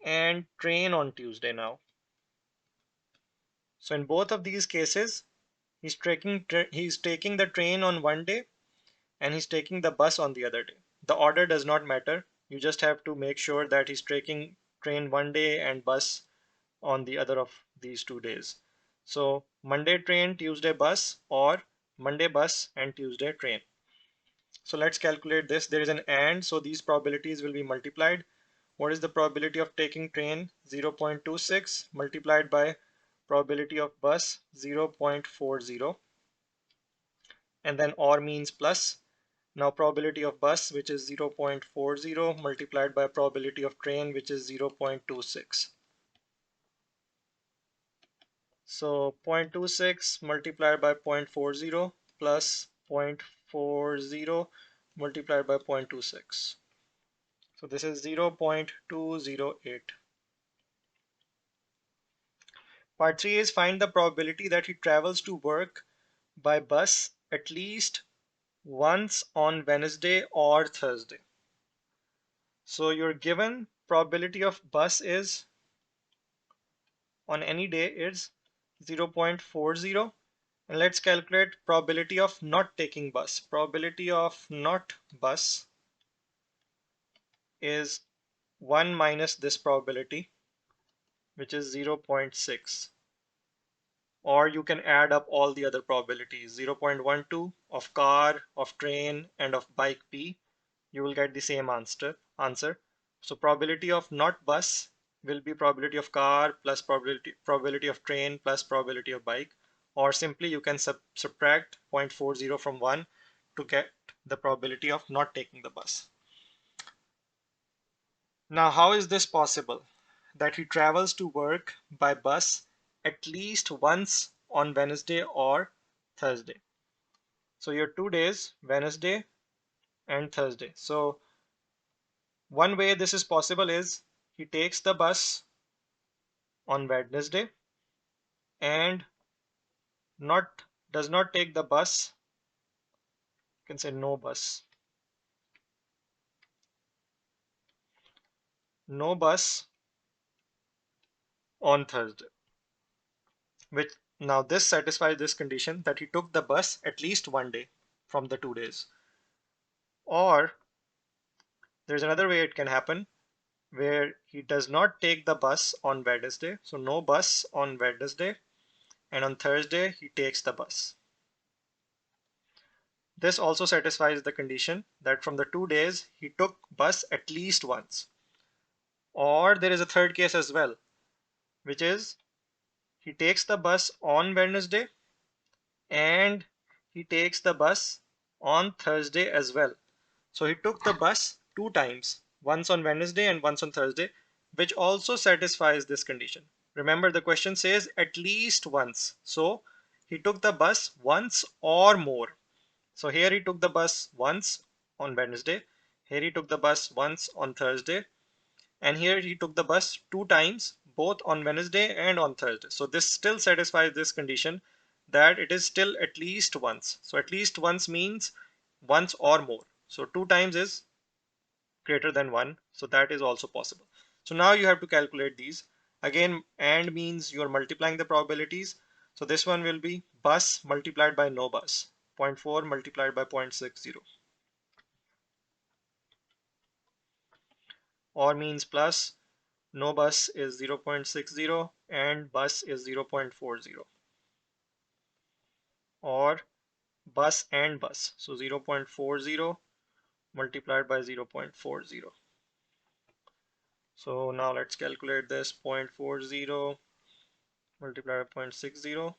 and train on Tuesday now. So in both of these cases, he's taking the train on one day and he's taking the bus on the other day. The order does not matter. You just have to make sure that he's taking train one day and bus on the other of these 2 days. So Monday train, Tuesday bus, or Monday bus and Tuesday train. So let's calculate this. There is an and, so these probabilities will be multiplied. What is the probability of taking train? 0.26 multiplied by probability of bus 0.40, and then or means plus. Now probability of bus, which is 0.40, multiplied by probability of train, which is 0.26. So 0.26 multiplied by 0.40 plus 0.40 multiplied by 0.26. So this is 0.208. Part 3 is find the probability that he travels to work by bus at least once on Wednesday or Thursday. So your given probability of bus is on any day is 0.40, and let's calculate probability of not taking bus. Probability of not bus is 1 minus this probability, which is 0.6. Or you can add up all the other probabilities, 0.12 of car, of train, and of bike P. You will get the same answer. So probability of not bus will be probability of car plus probability of train plus probability of bike, or simply you can subtract 0.40 from 1 to get the probability of not taking the bus. Now, how is this possible that he travels to work by bus at least once on Wednesday or Thursday? So your 2 days, Wednesday and Thursday. So one way this is possible is he takes the bus on Wednesday and not does not take the bus. You can say no bus. No bus on Thursday. Which now this satisfies this condition that he took the bus at least one day from the 2 days. Or there's another way it can happen where he does not take the bus on Wednesday. So no bus on Wednesday, and on Thursday he takes the bus. This also satisfies the condition that from the 2 days he took bus at least once. Or there is a third case as well, which is he takes the bus on Wednesday and he takes the bus on Thursday as well. So he took the bus 2 times, once on Wednesday and once on Thursday, which also satisfies this condition. Remember, the question says at least once. So he took the bus once or more. So here he took the bus once on Wednesday, here he took the bus once on Thursday, and here he took the bus 2 times, both on Wednesday and on Thursday. So this still satisfies this condition that it is still at least once. So at least once means once or more. So 2 times is greater than 1, so that is also possible. So now you have to calculate these. Again, and means you are multiplying the probabilities. So this one will be bus multiplied by no bus, zero point 0.4 multiplied by 0.60, or means plus no bus is 0.60 and bus is 0.40, or bus and bus, so 0.40 multiplied by 0.40. So now let's calculate this. 0.40 multiplied by 0.60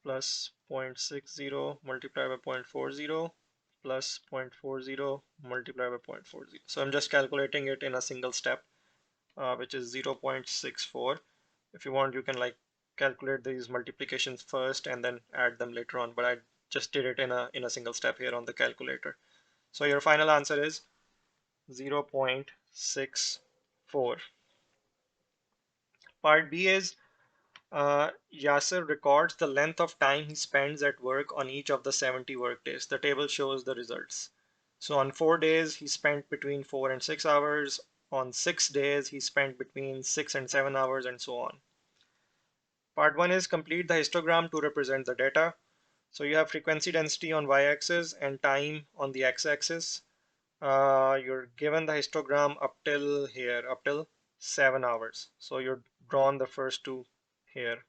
plus 0.60 multiplied by 0.40 plus 0.40 multiplied by 0.40. So I'm just calculating it in a single step, which is 0.64. If you want, you can like calculate these multiplications first and then add them later on, but I just did it in a single step here on the calculator. So your final answer is 0.64. Part B is Yasser records the length of time he spends at work on each of the 70 work days. The table shows the results. So on 4 days, he spent between 4 and 6 hours. On 6 days, he spent between 6 and 7 hours, and so on. Part 1 is complete the histogram to represent the data. So you have frequency density on y-axis and time on the x-axis. You're given the histogram up till here, up till 7 hours. So you're drawn the first two here.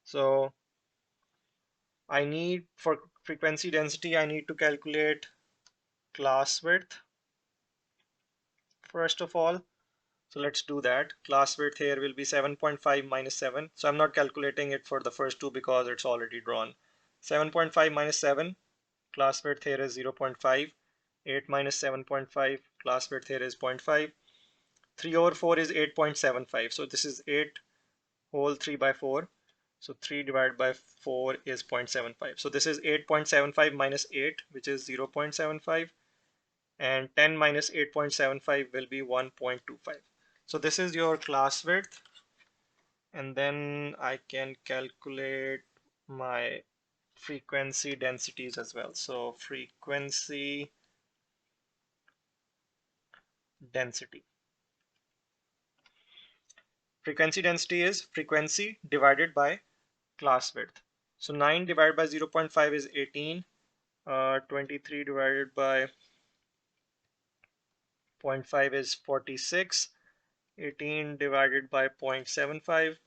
So I need, for frequency density, I need to calculate class width first of all. So let's do that. Class width here will be 7.5 minus 7. So I'm not calculating it for the first two because it's already drawn. 7.5 minus 7, class width here is 0.5. 8 minus 7.5, class width here is 0.5. 3 over 4 is 8.75. So this is 8 whole 3 by 4. So 3 divided by 4 is 0.75. So this is 8.75 minus 8, which is 0.75. And 10 minus 8.75 will be 1.25. So this is your class width. And then I can calculate my frequency densities as well. So frequency density. Frequency density is frequency divided by class width. So 9 divided by 0.5 is 18. 23 divided by 0.5 is 46. 18 divided by 0.75,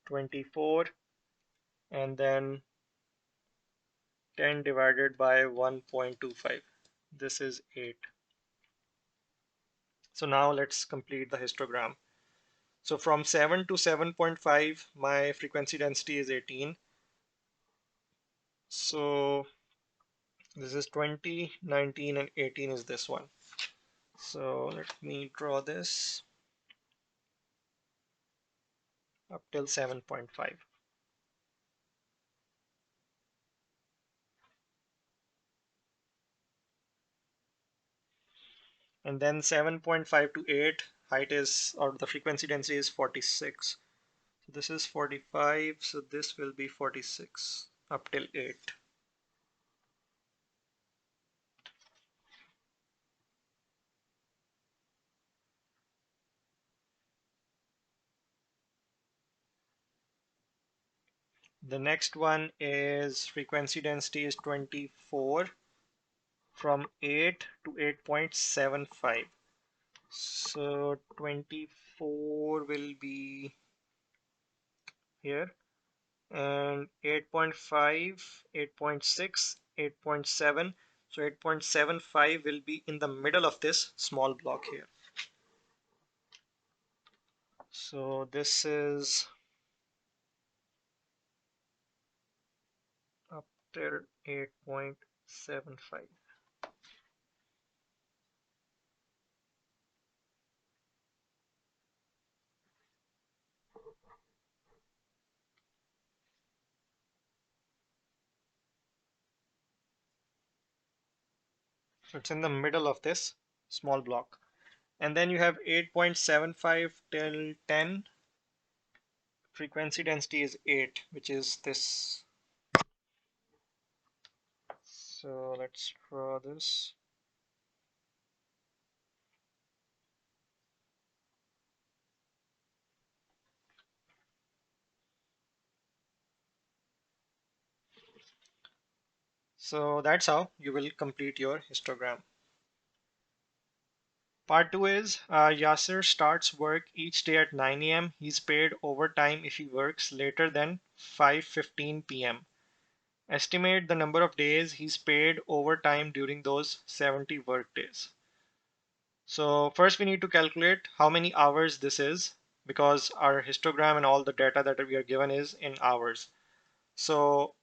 24. And then 10 divided by 1.25. This is 8. So now let's complete the histogram. So from 7 to 7.5, my frequency density is 18. So this is 20, 19, and 18 is this one. So let me draw this up till 7.5. And then 7.5 to 8, height is, or the frequency density is 46. So this is 45, so this will be 46 up till 8. The next one is frequency density is 24 from 8 to 8.75. So 24 will be here, and 8.5, 8.6, 8.7. So 8.75 will be in the middle of this small block here. So this is up till 8.75. So it's in the middle of this small block. And then you have 8.75 till 10. Frequency density is 8, which is this. So let's draw this. So that's how you will complete your histogram. Part 2 is Yasser starts work each day at 9 a.m. He's paid overtime if he works later than 5:15 p.m. Estimate the number of days he's paid overtime during those 70 work days. So first we need to calculate how many hours this is, because our histogram and all the data that we are given is in hours. So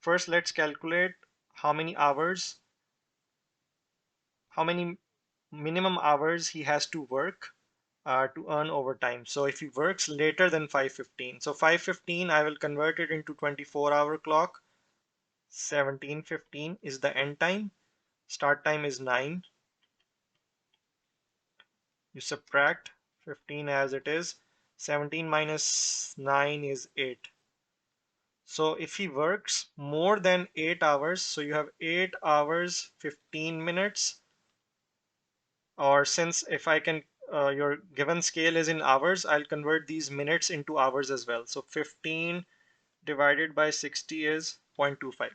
first let's calculate how many hours, how many minimum hours he has to work to earn overtime. So if he works later than 5:15, so 5:15 I will convert it into 24-hour clock. 17:15 is the end time. Start time is 9. You subtract 15 as it is. 17 minus 9 is 8. So if he works more than 8 hours, so you have 8 hours 15 minutes, or since if I can, your given scale is in hours, I'll convert these minutes into hours as well. So 15 divided by 60 is 0.25.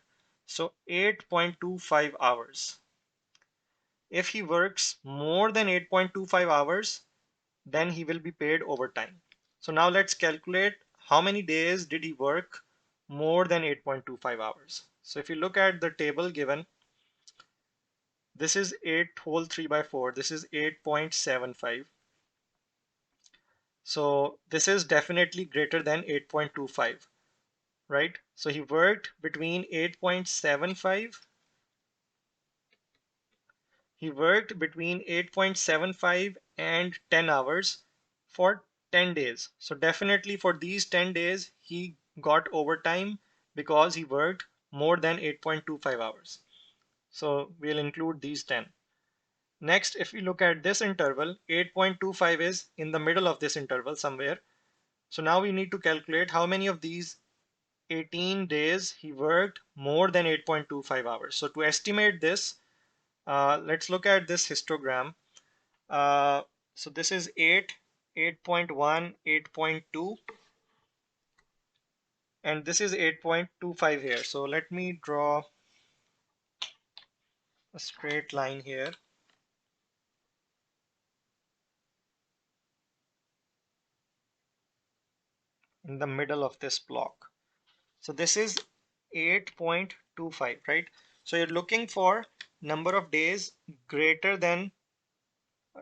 So 8.25 hours. If he works more than 8.25 hours, then he will be paid overtime. So now let's calculate how many days did he work more than 8.25 hours. So if you look at the table given, this is 8 whole 3 by 4. This is 8.75. So this is definitely greater than 8.25, right? So he worked between 8.75. He worked between 8.75 and 10 hours for 10 days. So definitely for these 10 days, he got overtime because he worked more than 8.25 hours. So we'll include these 10. Next, if we look at this interval, 8.25 is in the middle of this interval somewhere. So now we need to calculate how many of these 18 days he worked more than 8.25 hours. So to estimate this, let's look at this histogram. Uh, so this is 8, 8.1, 8.2, and this is 8.25 here. So let me draw a straight line here in the middle of this block. So this is 8.25, right? So you're looking for number of days greater than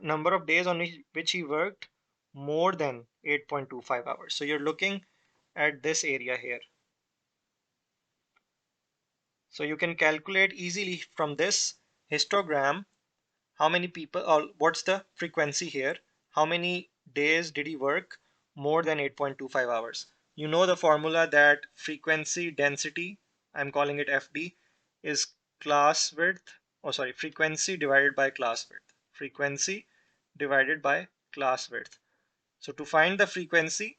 number of days on which he worked more than 8.25 hours. So you're looking at this area here. So you can calculate easily from this histogram how many people, or what's the frequency here, how many days did he work more than 8.25 hours. You know the formula that frequency density, I'm calling it FD, is class width, oh sorry, frequency divided by class width. Frequency divided by class width. So to find the frequency,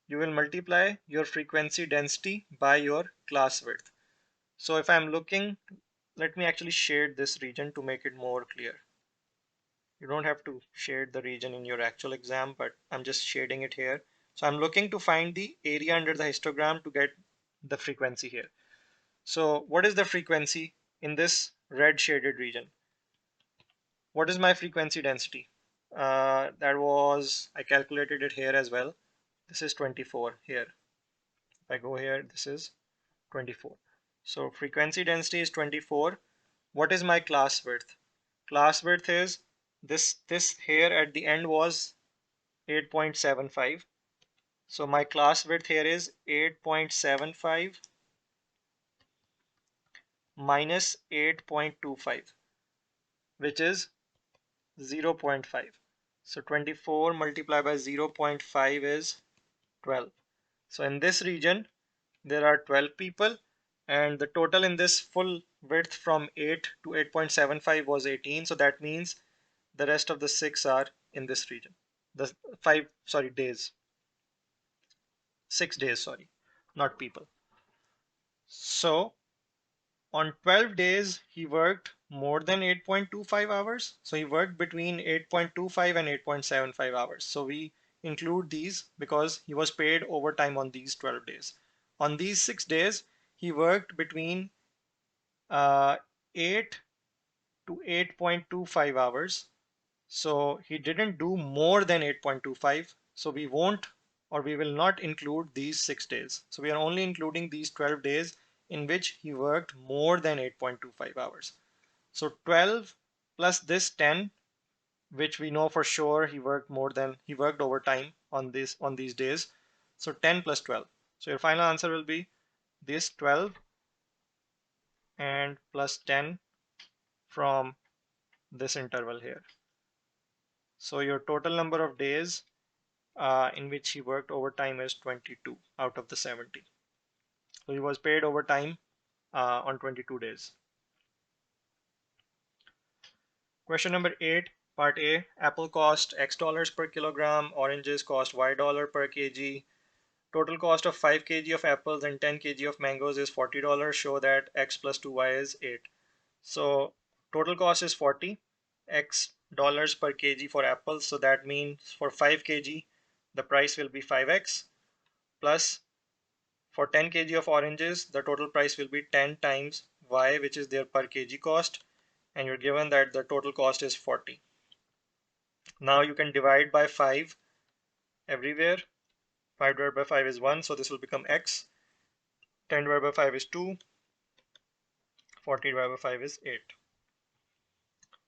you will multiply your frequency density by your class width. So if I'm looking, let me actually shade this region to make it more clear. You don't have to shade the region in your actual exam, but I'm just shading it here. So I'm looking to find the area under the histogram to get the frequency here. So what is the frequency in this red shaded region? What is my frequency density? That was, I calculated it here as well. This is 24 here. If I go here, this is 24. So frequency density is 24. What is my class width? Class width is this here at the end was 8.75. So my class width here is 8.75 minus 8.25, which is 0.5. So 24 multiplied by 0.5 is 12. So in this region, there are 12 people, and the total in this full width from 8 to 8.75 was 18. So that means the rest of the 6 are in this region. The 5, sorry, days. 6 days, sorry, not people. So on 12 days, he worked more than 8.25 hours. So he worked between 8.25 and 8.75 hours. So we include these because he was paid overtime on these 12 days. On these 6 days, he worked between 8 to 8.25 hours. So he didn't do more than 8.25. So we won't, or we will not include these 6 days. So we are only including these 12 days in which he worked more than 8.25 hours. So 12 plus this 10, which we know for sure he worked overtime on these days. So 10 plus 12. So your final answer will be this 12 and plus 10 from this interval here. So your total number of days in which he worked overtime is 22 out of the 70. So he was paid overtime on 22 days. Question number 8, part A. Apple cost X dollars per kilogram, oranges cost Y dollar per kg. Total cost of 5 kg of apples and 10 kg of mangoes is $40. Show that X plus 2Y is 8. So total cost is 40 X dollars per kg for apples. So that means for 5 kg, the price will be 5X, plus for 10 kg of oranges, the total price will be 10 times Y, which is their per kg cost. And you're given that the total cost is 40. Now you can divide by 5 everywhere. 5 divided by 5 is 1, so this will become X. 10 divided by 5 is 2. 40 divided by 5 is 8.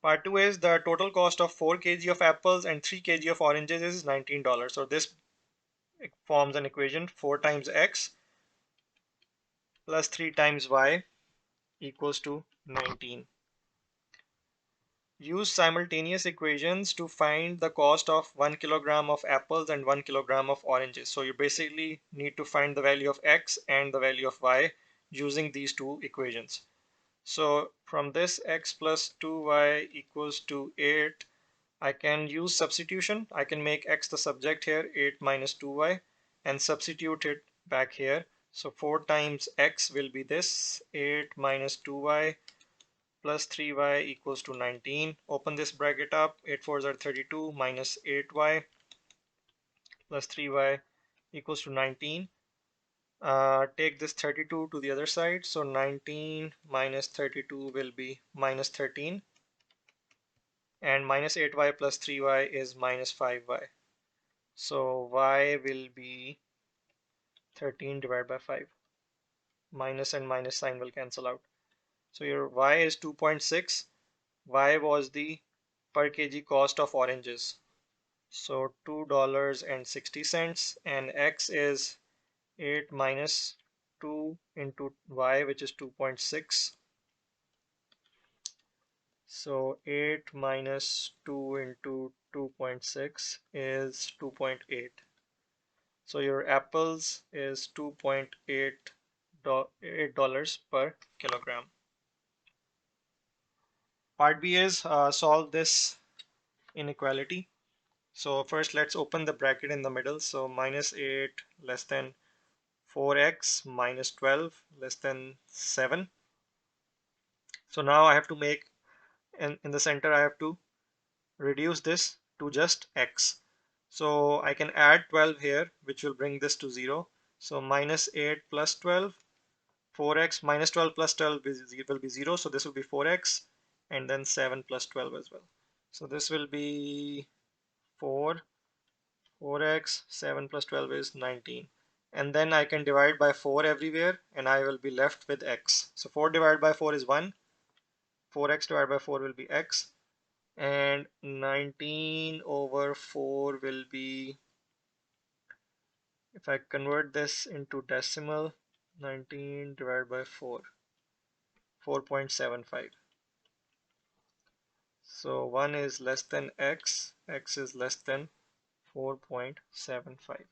Part 2 is the total cost of 4 kg of apples and 3 kg of oranges is $19. So this forms an equation: 4 times X plus 3 times Y equals to 19. Use simultaneous equations to find the cost of 1 kilogram of apples and 1 kilogram of oranges. So you basically need to find the value of X and the value of Y using these two equations. So from this, X plus 2Y equals to 8. I can use substitution. I can make X the subject here, 8 minus 2Y, and substitute it back here. So 4 times X will be this, 8 minus 2Y plus 3Y equals to 19. Open this bracket up, 8 fours are 32 minus 8Y plus 3Y equals to 19. Take this 32 to the other side, so 19 minus 32 will be minus 13, and minus 8Y plus 3Y is minus 5Y. So Y will be 13 divided by 5. Minus and minus sign will cancel out. So your Y is 2.6. Y was the per kg cost of oranges. So $2.60, and X is 8 minus 2 into Y, which is 2.6. So 8 minus 2 into 2.6 is 2.8. So your apples is $2.8 per kilogram. Part B is solve this inequality. So first let's open the bracket in the middle. So minus 8 less than 4x minus 12 less than 7. So now I have to make, in the center I have to reduce this to just x. So I can add 12 here, which will bring this to 0. So minus 8 plus 12, 4x minus 12 plus 12 will be 0. So this will be 4x, and then 7 plus 12 as well. So this will be 4x, 7 plus 12 is 19. And then I can divide by 4 everywhere, and I will be left with x. So 4 divided by 4 is 1. 4x divided by 4 will be x. And 19 over 4 will be, if I convert this into decimal, 19 divided by 4, 4.75. So 1 is less than x, x is less than 4.75.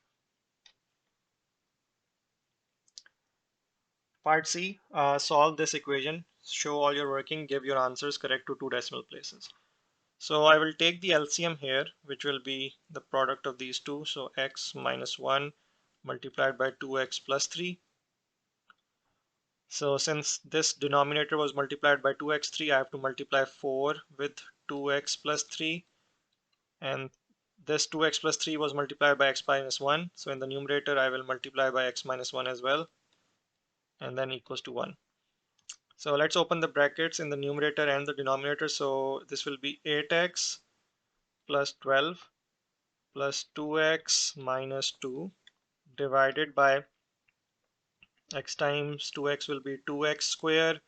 Part C, solve this equation, show all your working, give your answers correct to 2 decimal places. So I will take the LCM here, which will be the product of these two. So x minus 1 multiplied by 2x plus 3. So since this denominator was multiplied by 2x3, I have to multiply 4 with 2x plus 3. And this 2x plus 3 was multiplied by x minus 1. So in the numerator, I will multiply by x minus 1 as well. And then equals to 1. So let's open the brackets in the numerator and the denominator. So this will be 8x plus 12 plus 2x minus 2 divided by x times 2x will be 2x square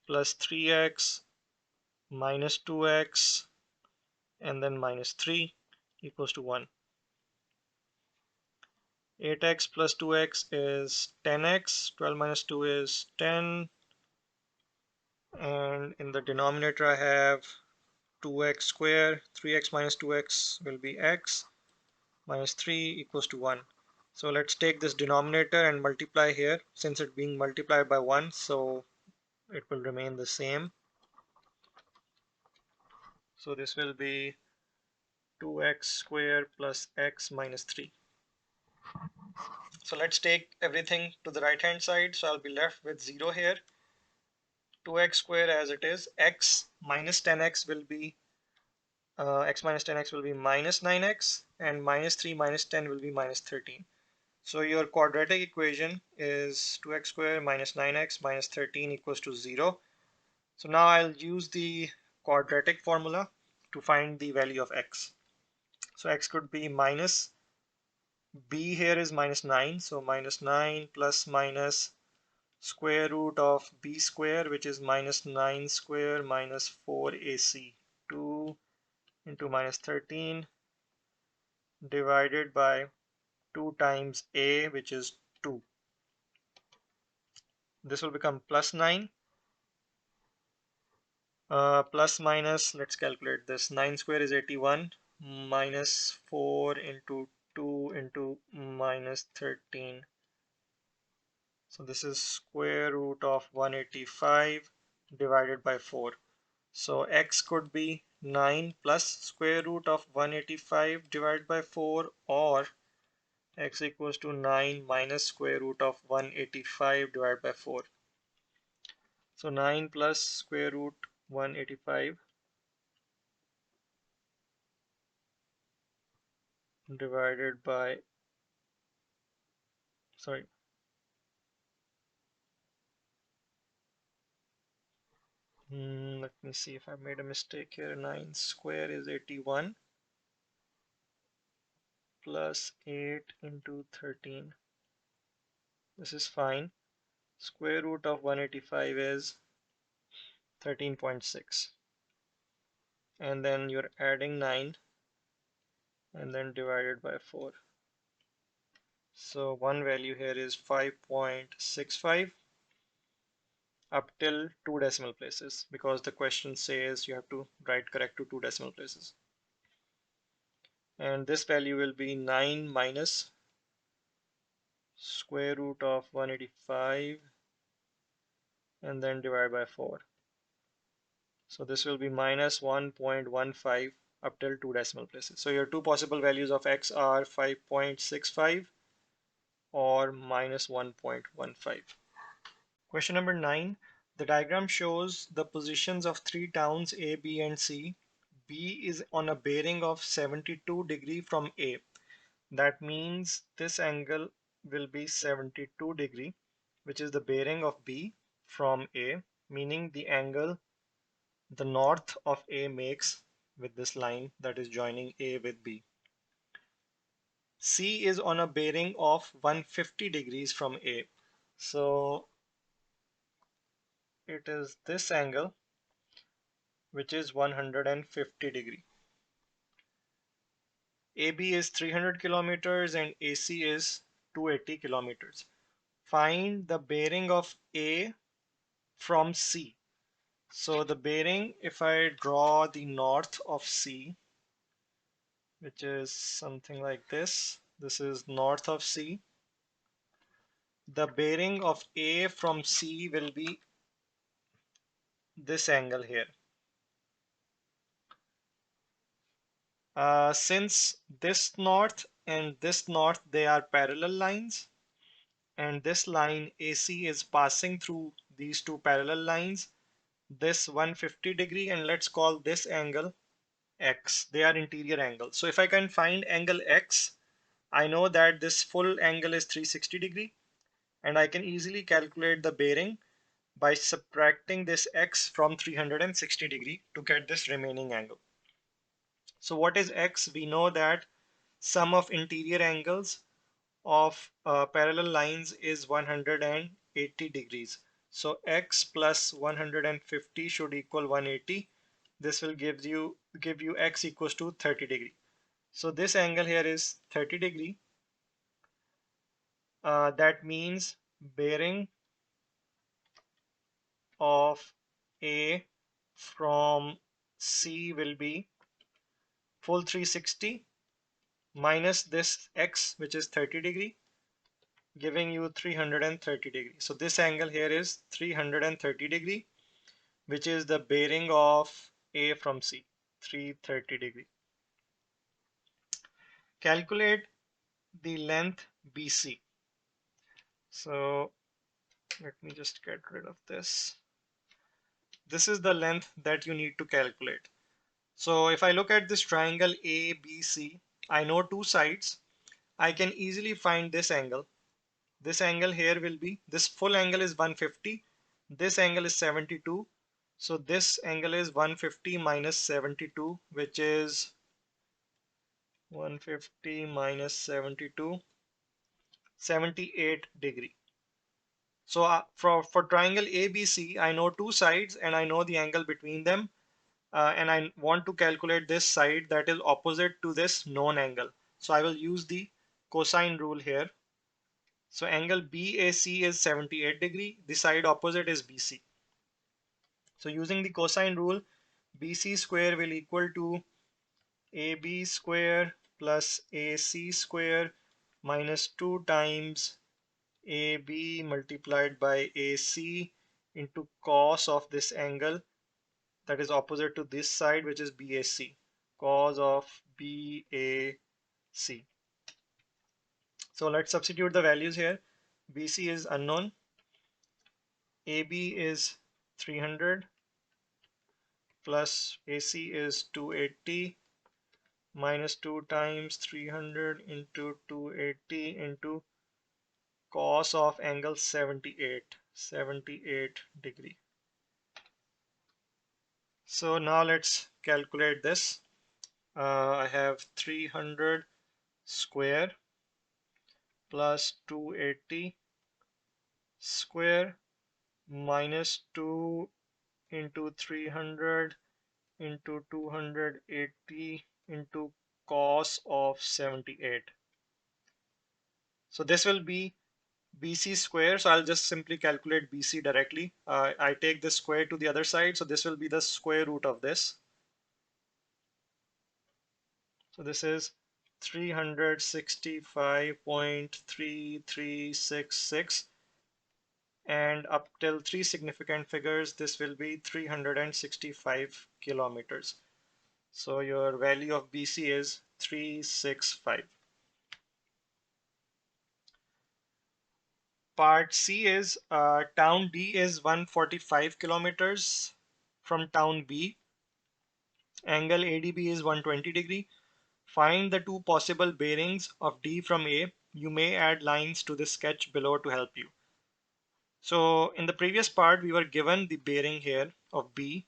plus 3x minus 2x and then minus 3 equals to 1. 8x plus 2x is 10x, 12 minus 2 is 10, and in the denominator I have 2x square, 3x minus 2x will be x, minus 3 equals to 1. So let's take this denominator and multiply here, since it's being multiplied by 1, so it will remain the same. So this will be 2x square plus x minus 3. So let's take everything to the right hand side, so I'll be left with 0 here. 2x square as it is, x minus 10x will be x minus 10x will be minus 9x, and minus 3 minus 10 will be minus 13. So your quadratic equation is 2x square minus 9x minus 13 equals to 0. So now I'll use the quadratic formula to find the value of x. So x could be minus, b here is minus 9, so minus 9 plus minus square root of b square, which is minus 9 square minus 4ac, 2 into minus 13 divided by 2 times a, which is 2. This will become plus 9. Plus minus, let's calculate this. 9 square is 81 minus 4 into 2 into minus 13. So this is square root of 185 divided by 4. So x could be 9 plus square root of 185 divided by 4, or x equals to 9 minus square root of 185 divided by 4. So 9 plus square root 185 divided by, sorry, let me see if I made a mistake here. 9 square is 81 plus 8 into 13. This is fine. Square root of 185 is 13.6. And then you're adding 9 and then divided by 4. So one value here is 5.65 up till 2 decimal places, because the question says you have to write correct to 2 decimal places. And this value will be 9 minus square root of 185 and then divide by 4. So this will be minus 1.15 up till 2 decimal places. So your two possible values of x are 5.65 or minus 1.15. Question number 9. The diagram shows the positions of three towns A, B, and C. B is on a bearing of 72 degree from A. That means this angle will be 72 degree, which is the bearing of B from A, meaning the angle the north of A makes with this line that is joining A with B. C is on a bearing of 150 degrees from A. So it is this angle which is 150 degree. AB is 300 kilometers and AC is 280 kilometers. Find the bearing of A from C. So the bearing, if I draw the north of C, which is something like this is north of C. The bearing of A from C will be this angle here. Since this north and this north, they are parallel lines, and this line AC is passing through these two parallel lines, this 150 degree, and let's call this angle X. They are interior angles. So if I can find angle X, I know that this full angle is 360 degree, and I can easily calculate the bearing. by subtracting this x from 360 degree to get this remaining angle. So what is x? We know that sum of interior angles of parallel lines is 180 degrees. So x plus 150 should equal 180. This will give you x equals to 30 degree. So this angle here is 30 degree. That means bearing of A from C will be full 360 minus this x, which is 30 degree, giving you 330 degree. So this angle here is 330 degree, which is the bearing of A from C, 330 degree. Calculate the length BC. So let me just get rid of this. This is the length that you need to calculate. So if I look at this triangle ABC, I know two sides. I can easily find this angle. This angle here will be, this full angle is 150. This angle is 72. So this angle is 150 minus 72, which is 150 minus 72, 78 degree. So for triangle ABC, I know two sides and I know the angle between them. And I want to calculate this side that is opposite to this known angle. So I will use the cosine rule here. So angle BAC is 78 degree. The side opposite is BC. So using the cosine rule, BC square will equal to AB square plus AC square minus 2 times AB multiplied by AC into cos of this angle that is opposite to this side, which is BAC, cos of BAC. So let's substitute the values here. BC is unknown, AB is 300 plus AC is 280 minus 2 times 300 into 280 into cos of angle 78 degree. So now let's calculate this. I have 300 square plus 280 square minus 2 into 300 into 280 into cos of 78. So this will be BC square. So I'll just simply calculate BC directly. I take this square to the other side. So this will be the square root of this. So this is 365.3366, and up till three significant figures this will be 365 kilometers. So your value of BC is 365. Part C is town D is 145 kilometers from town B. Angle ADB is 120 degree. Find the two possible bearings of D from A. You may add lines to the sketch below to help you. So in the previous part, we were given the bearing here of B.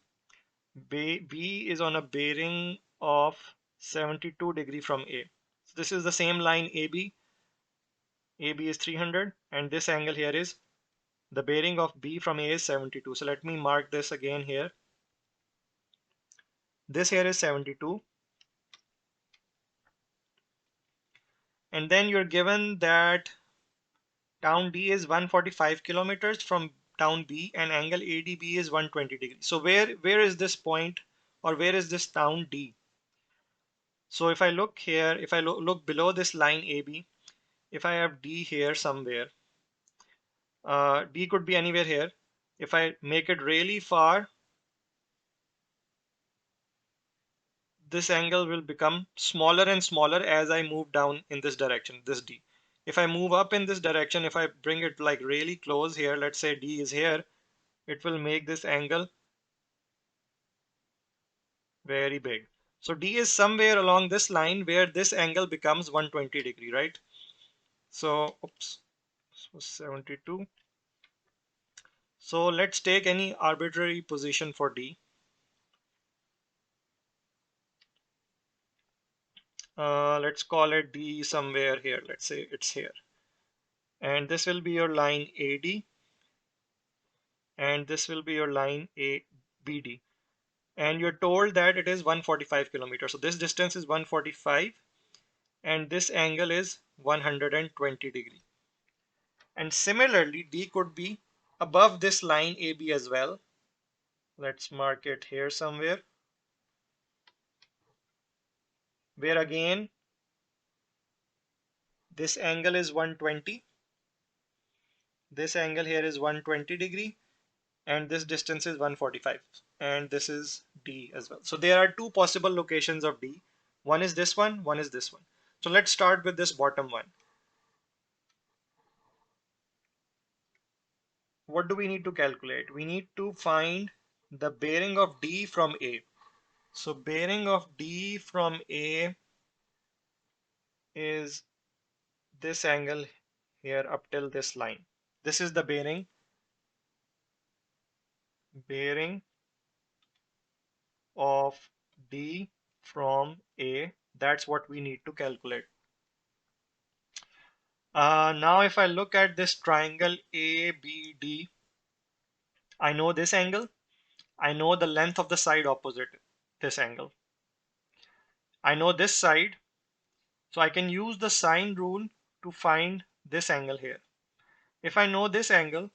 B is on a bearing of 72 degree from A. So this is the same line AB. AB is 300 and this angle here is the bearing of B from A is 72. So let me mark this again here. This here is 72. And then you're given that town D is 145 kilometers from town B and angle ADB is 120 degrees. So where is this point, or where is this town D? So if I look here, if I look below this line AB, if I have D here somewhere, D could be anywhere here. If I make it really far, this angle will become smaller and smaller as I move down in this direction, this D. If I move up in this direction, if I bring it like really close here, let's say D is here, it will make this angle very big. So D is somewhere along this line where this angle becomes 120 degree, right? So, oops, so 72. So let's take any arbitrary position for D. Let's call it D somewhere here. Let's say it's here. And this will be your line AD, and this will be your line ABD. And you're told that it is 145 kilometers. So this distance is 145, and this angle is 120 degree. And similarly, D could be above this line AB as well. Let's mark it here somewhere, where again this angle is 120. This angle here is 120 degree, and this distance is 145, and this is D as well. So there are two possible locations of D. One is this one is this one. So let's start with this bottom one. What do we need to calculate? We need to find the bearing of D from A. So bearing of D from A is this angle here up till this line. This is the bearing of D from A. That's what we need to calculate. Now if I look at this triangle ABD, I know this angle. I know the length of the side opposite this angle. I know this side, so I can use the sine rule to find this angle here. If I know this angle,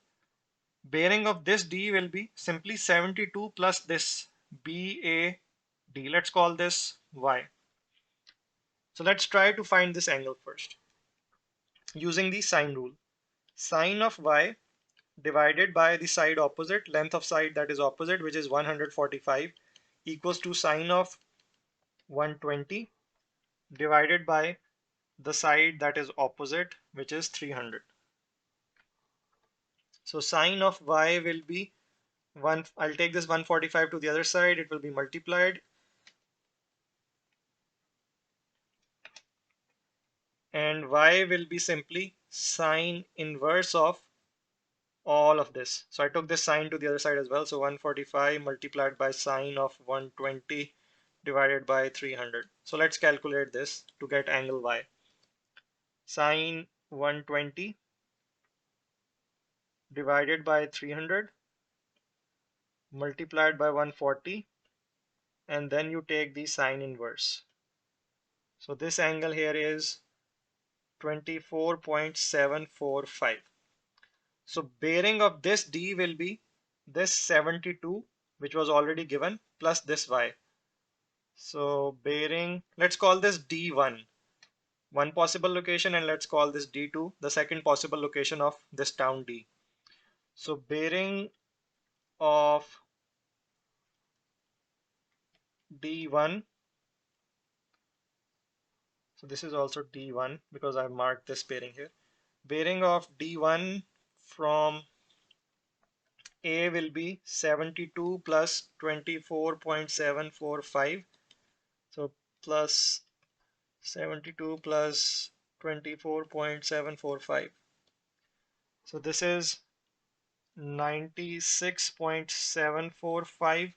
bearing of this D will be simply 72 plus this BAD. Let's call this Y. So let's try to find this angle first using the sine rule. Sine of Y divided by the side opposite, length of side that is opposite, which is 145, equals to sine of 120 divided by the side that is opposite, which is 300. So sine of Y will be I'll take this 145 to the other side, it will be multiplied, and Y will be simply sine inverse of all of this. So I took this sine to the other side as well. So 145 multiplied by sine of 120 divided by 300. So let's calculate this to get angle Y. Sine 120 divided by 300 multiplied by 140, and then you take the sine inverse. So this angle here is 24.745. So bearing of this D will be this 72, which was already given, plus this Y. So bearing, let's call this D1, one possible location, and let's call this D2, the second possible location of this town D. So bearing of D1, so this is also D1 because I've marked this bearing here. Bearing of D1 from A will be 72 plus 24.745. So plus 72 plus 24.745. So this is 96.745,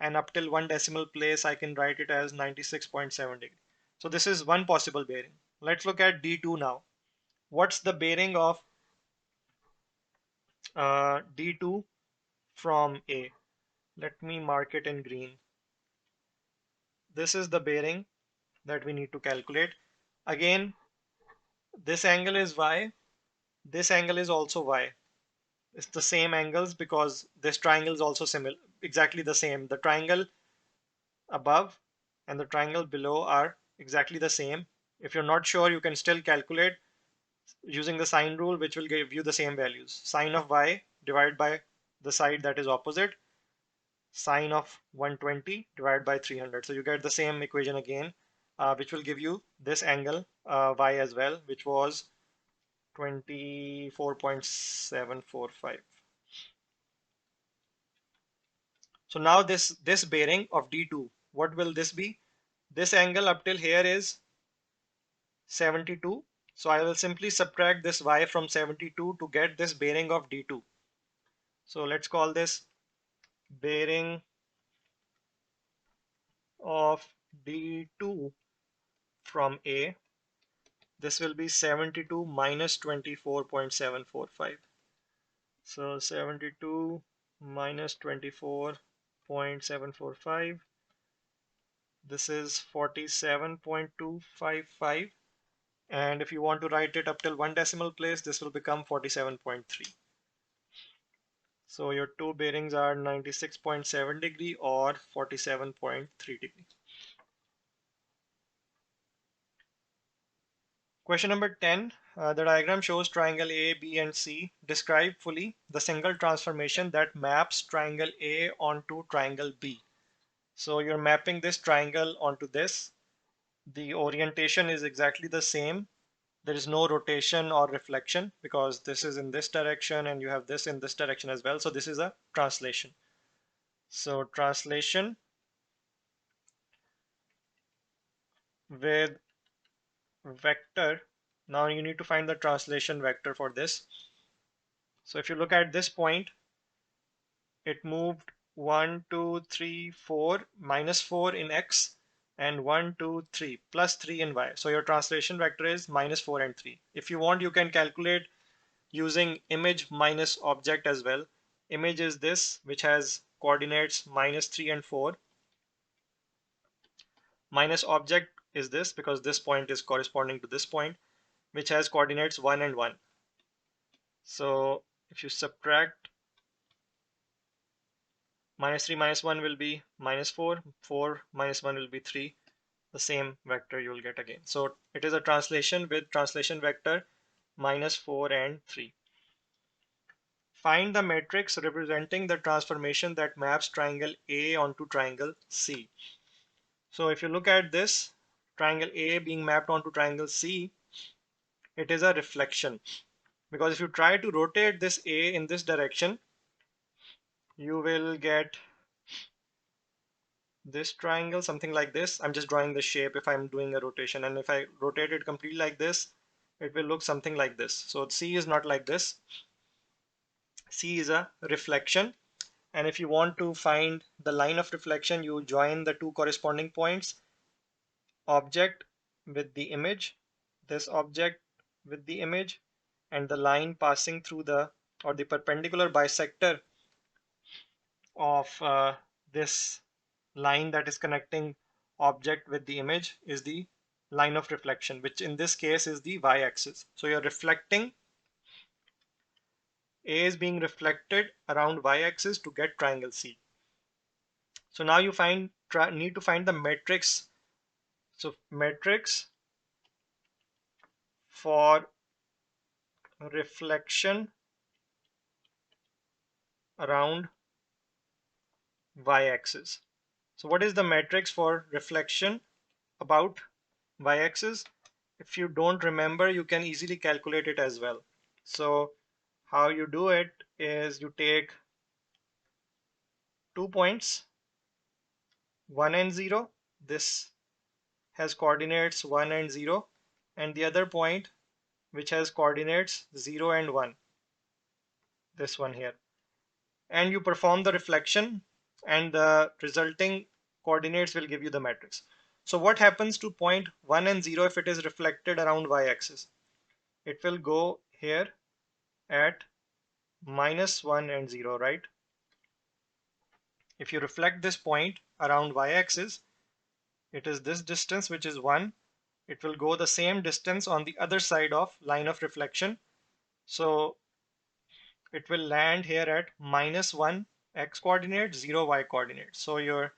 and up till one decimal place I can write it as 96.7 degree. So this is one possible bearing. Let's look at D2 now. What's the bearing of D2 from A? Let me mark it in green. This is the bearing that we need to calculate. Again, this angle is Y, this angle is also Y. It's the same angles because this triangle is also similar, exactly the same. The triangle above and the triangle below are exactly the same. If you're not sure, you can still calculate using the sine rule, which will give you the same values. Sine of Y divided by the side that is opposite, sine of 120 divided by 300. So you get the same equation again, which will give you this angle Y as well, which was 24.745. So now this bearing of D2, what will this be? This angle up till here is 72. So I will simply subtract this Y from 72 to get this bearing of D2. So let's call this bearing of D2 from A. This will be 72 minus 24.745. So 72 minus 24.745. This is 47.255. And if you want to write it up till one decimal place, this will become 47.3. So your two bearings are 96.7 degree or 47.3 degree. Question number 10. The diagram shows triangle A, B, and C. Describe fully the single transformation that maps triangle A onto triangle B. So you're mapping this triangle onto this. The orientation is exactly the same. There is no rotation or reflection because this is in this direction and you have this in this direction as well. So this is a translation. So translation with vector. Now you need to find the translation vector for this. So if you look at this point, it moved 1, 2, 3, 4, minus 4 in x, and 1, 2, 3, plus 3 in y. So your translation vector is minus 4 and 3. If you want, you can calculate using image minus object as well. Image is this, which has coordinates minus 3 and 4. Minus object is this, because this point is corresponding to this point, which has coordinates 1 and 1. So if you subtract minus 3 minus 1 will be minus 4, 4 minus 1 will be 3, the same vector you will get again. So it is a translation with translation vector minus 4 and 3. Find the matrix representing the transformation that maps triangle A onto triangle C. So if you look at this, triangle A being mapped onto triangle C, it is a reflection. Because if you try to rotate this A in this direction, you will get this triangle, something like this. I'm just drawing the shape if I'm doing a rotation, and if I rotate it completely like this, it will look something like this. So C is not like this. C is a reflection, and if you want to find the line of reflection, you join the two corresponding points, object with the image, this object with the image, and the line passing through the, or the perpendicular bisector of this line that is connecting object with the image is the line of reflection, which in this case is the y-axis. So you're reflecting, A is being reflected around y-axis to get triangle C. So now you need to find the matrix. So matrix for reflection around y-axis. So what is the matrix for reflection about y-axis? If you don't remember, you can easily calculate it as well. So how you do it is you take 2 points, 1 and 0. This has coordinates 1 and 0, and the other point which has coordinates 0 and 1, this one here. And you perform the reflection, and the resulting coordinates will give you the matrix. So what happens to point 1 and 0 if it is reflected around y-axis? It will go here at minus 1 and 0, right? If you reflect this point around y-axis, it is this distance, which is 1. It will go the same distance on the other side of line of reflection. So it will land here at minus 1 x coordinate, 0 y coordinate. So your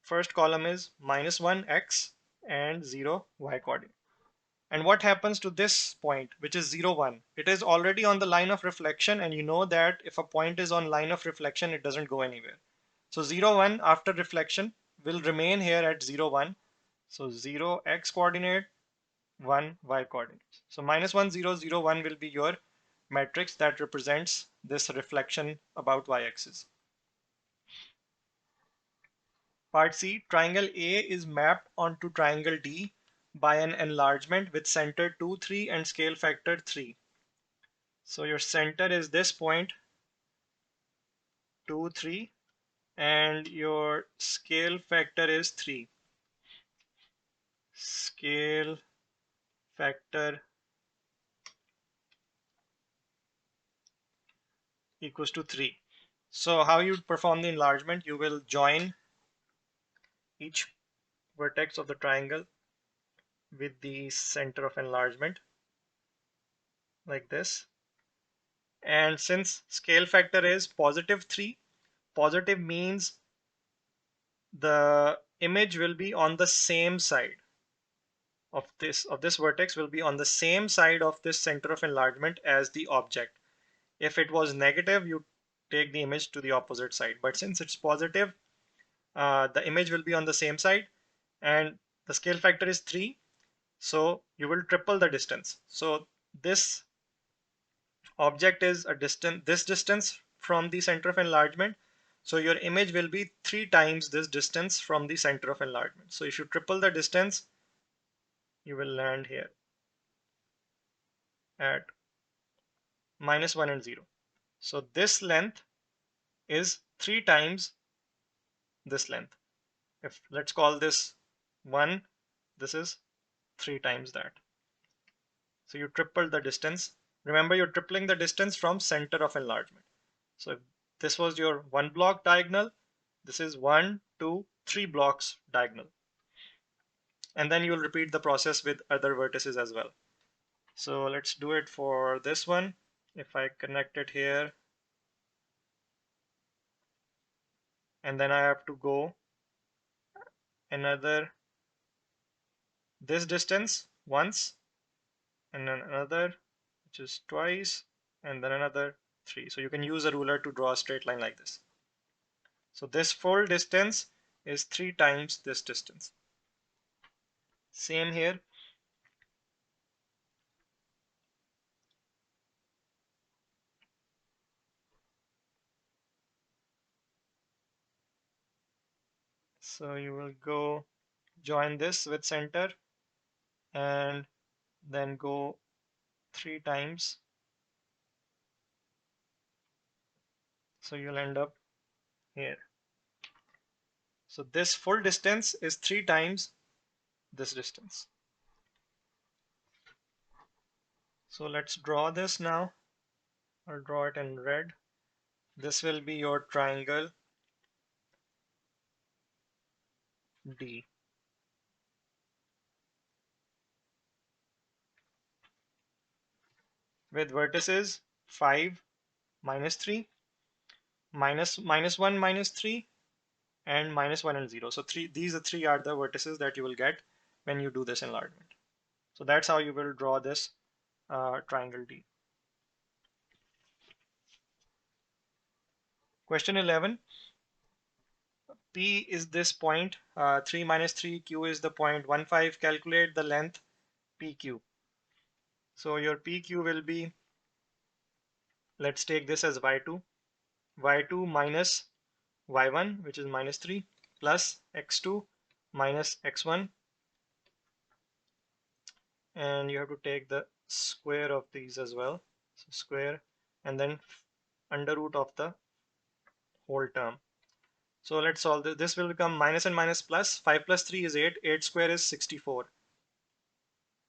first column is minus 1 x and 0 y coordinate. And what happens to this point, which is 0, 1? It is already on the line of reflection, and you know that if a point is on line of reflection, it doesn't go anywhere. So 0, 1 after reflection will remain here at 0, 1. So 0 x coordinate, 1 y coordinate. So minus 1, 0, 0, 1 will be your matrix that represents this reflection about y-axis. Part C, triangle A is mapped onto triangle D by an enlargement with center 2, 3 and scale factor 3. So your center is this point, 2, 3, and your scale factor is 3. Scale factor equals to 3. So how you perform the enlargement, you will join each vertex of the triangle with the center of enlargement like this. And since scale factor is positive 3, positive means the image will be on the same side of this vertex will be on the same side of this center of enlargement as the object. If it was negative, you take the image to the opposite side. But since it's positive, the image will be on the same side, and the scale factor is 3. So you will triple the distance. So this object is this distance from the center of enlargement. So your image will be 3 times this distance from the center of enlargement. So if you triple the distance, you will land here at -1 and 0. So this length is 3 times this length. If let's call this 1, this is 3 times that. So you triple the distance. Remember, you're tripling the distance from center of enlargement. So if this was your 1 block diagonal, this is 1, 2, 3 blocks diagonal. And then you'll repeat the process with other vertices as well. So let's do it for this one. If I connect it here, and then I have to go another this distance once, and then another, which is twice, and then another 3. So you can use a ruler to draw a straight line like this. So this full distance is 3 times this distance. Same here. So you will go join this with center and then go 3 times. So you'll end up here. So this full distance is 3 times this distance. So let's draw this now. I'll draw it in red. This will be your triangle D. With vertices 5, -3, -1, -3, and -1 and 0. So these three are the vertices that you will get when you do this enlargement. So that's how you will draw this triangle D. Question 11. P is this point, 3 minus 3, Q is the point 1, 5. Calculate the length PQ. So your PQ will be, let's take this as y2. y2 minus y1, which is -3, plus x2 minus x1. And you have to take the square of these as well. So square, and then under root of the whole term. So let's solve this. This will become minus and minus plus. 5 plus 3 is 8. 8 square is 64.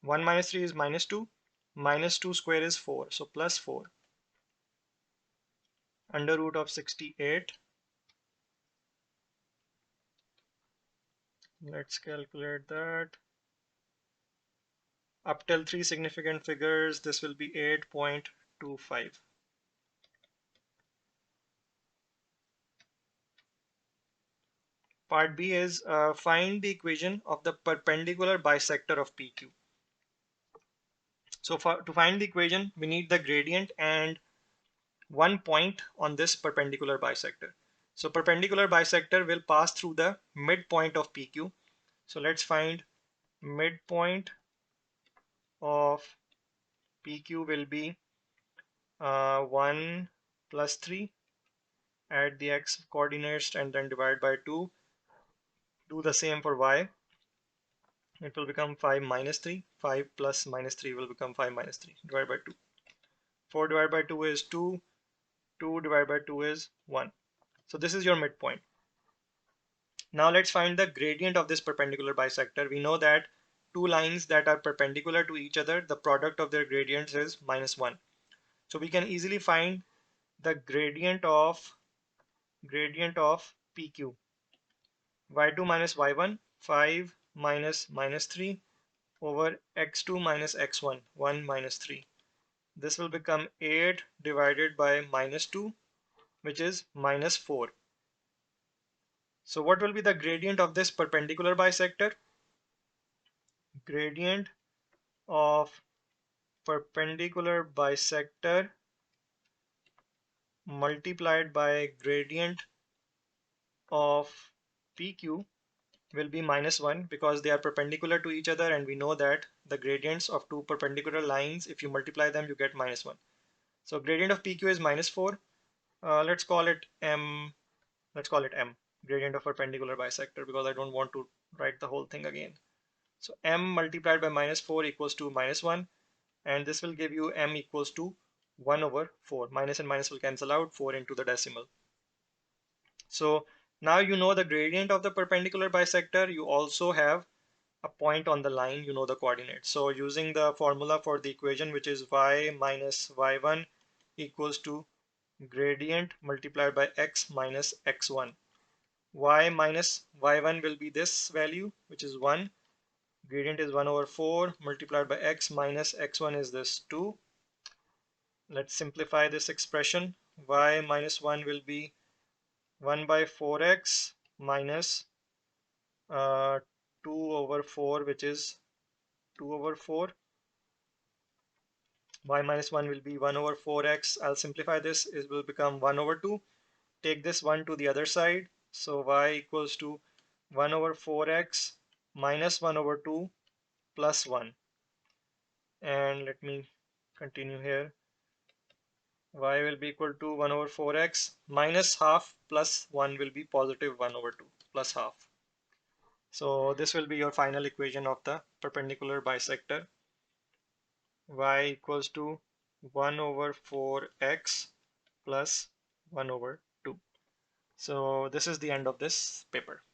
1 minus 3 is -2. -2 square is 4. So plus 4. Under root of 68. Let's calculate that. Up till 3 significant figures, this will be 8.25. Part B is find the equation of the perpendicular bisector of PQ. So to find the equation, we need the gradient and 1 point on this perpendicular bisector. So perpendicular bisector will pass through the midpoint of PQ. So let's find midpoint of PQ will be 1 plus 3. Add the x coordinates and then divide by 2. Do the same for y. It will become 5 minus 3. 5 plus -3 will become 5 minus 3. Divide by 2. 4 divided by 2 is 2. 2 divided by 2 is 1. So this is your midpoint. Now let's find the gradient of this perpendicular bisector. We know that two lines that are perpendicular to each other, the product of their gradients is -1. So we can easily find the gradient of PQ. y2 minus y1, 5 minus -3 over x2 minus x1, 1 minus 3. This will become 8 divided by -2, which is -4. So what will be the gradient of this perpendicular bisector? Gradient of perpendicular bisector multiplied by gradient of PQ will be -1 because they are perpendicular to each other, and we know that the gradients of two perpendicular lines, if you multiply them, you get -1. So gradient of PQ is -4. Let's call it M. Let's call it M, gradient of perpendicular bisector, because I don't want to write the whole thing again. So M multiplied by -4 equals to -1, and this will give you M equals to 1 over 4. Minus and minus will cancel out, 4 into the decimal. So now you know the gradient of the perpendicular bisector. You also have a point on the line, you know the coordinates. So using the formula for the equation, which is y minus y1 equals to gradient multiplied by x minus x1. Y minus y1 will be this value, which is 1. Gradient is 1 over 4 multiplied by x minus x1 is this 2. Let's simplify this expression. Y minus 1 will be 1 by 4x minus 2 over 4, which is 2 over 4. Y minus 1 will be 1 over 4x. I'll simplify this. It will become 1 over 2. Take this 1 to the other side. So y equals to 1 over 4x minus 1 over 2 plus 1. And let me continue here. Y will be equal to 1 over 4x minus half plus 1 will be positive 1 over 2 plus half. So this will be your final equation of the perpendicular bisector. Y equals to 1 over 4x plus 1 over 2. So this is the end of this paper.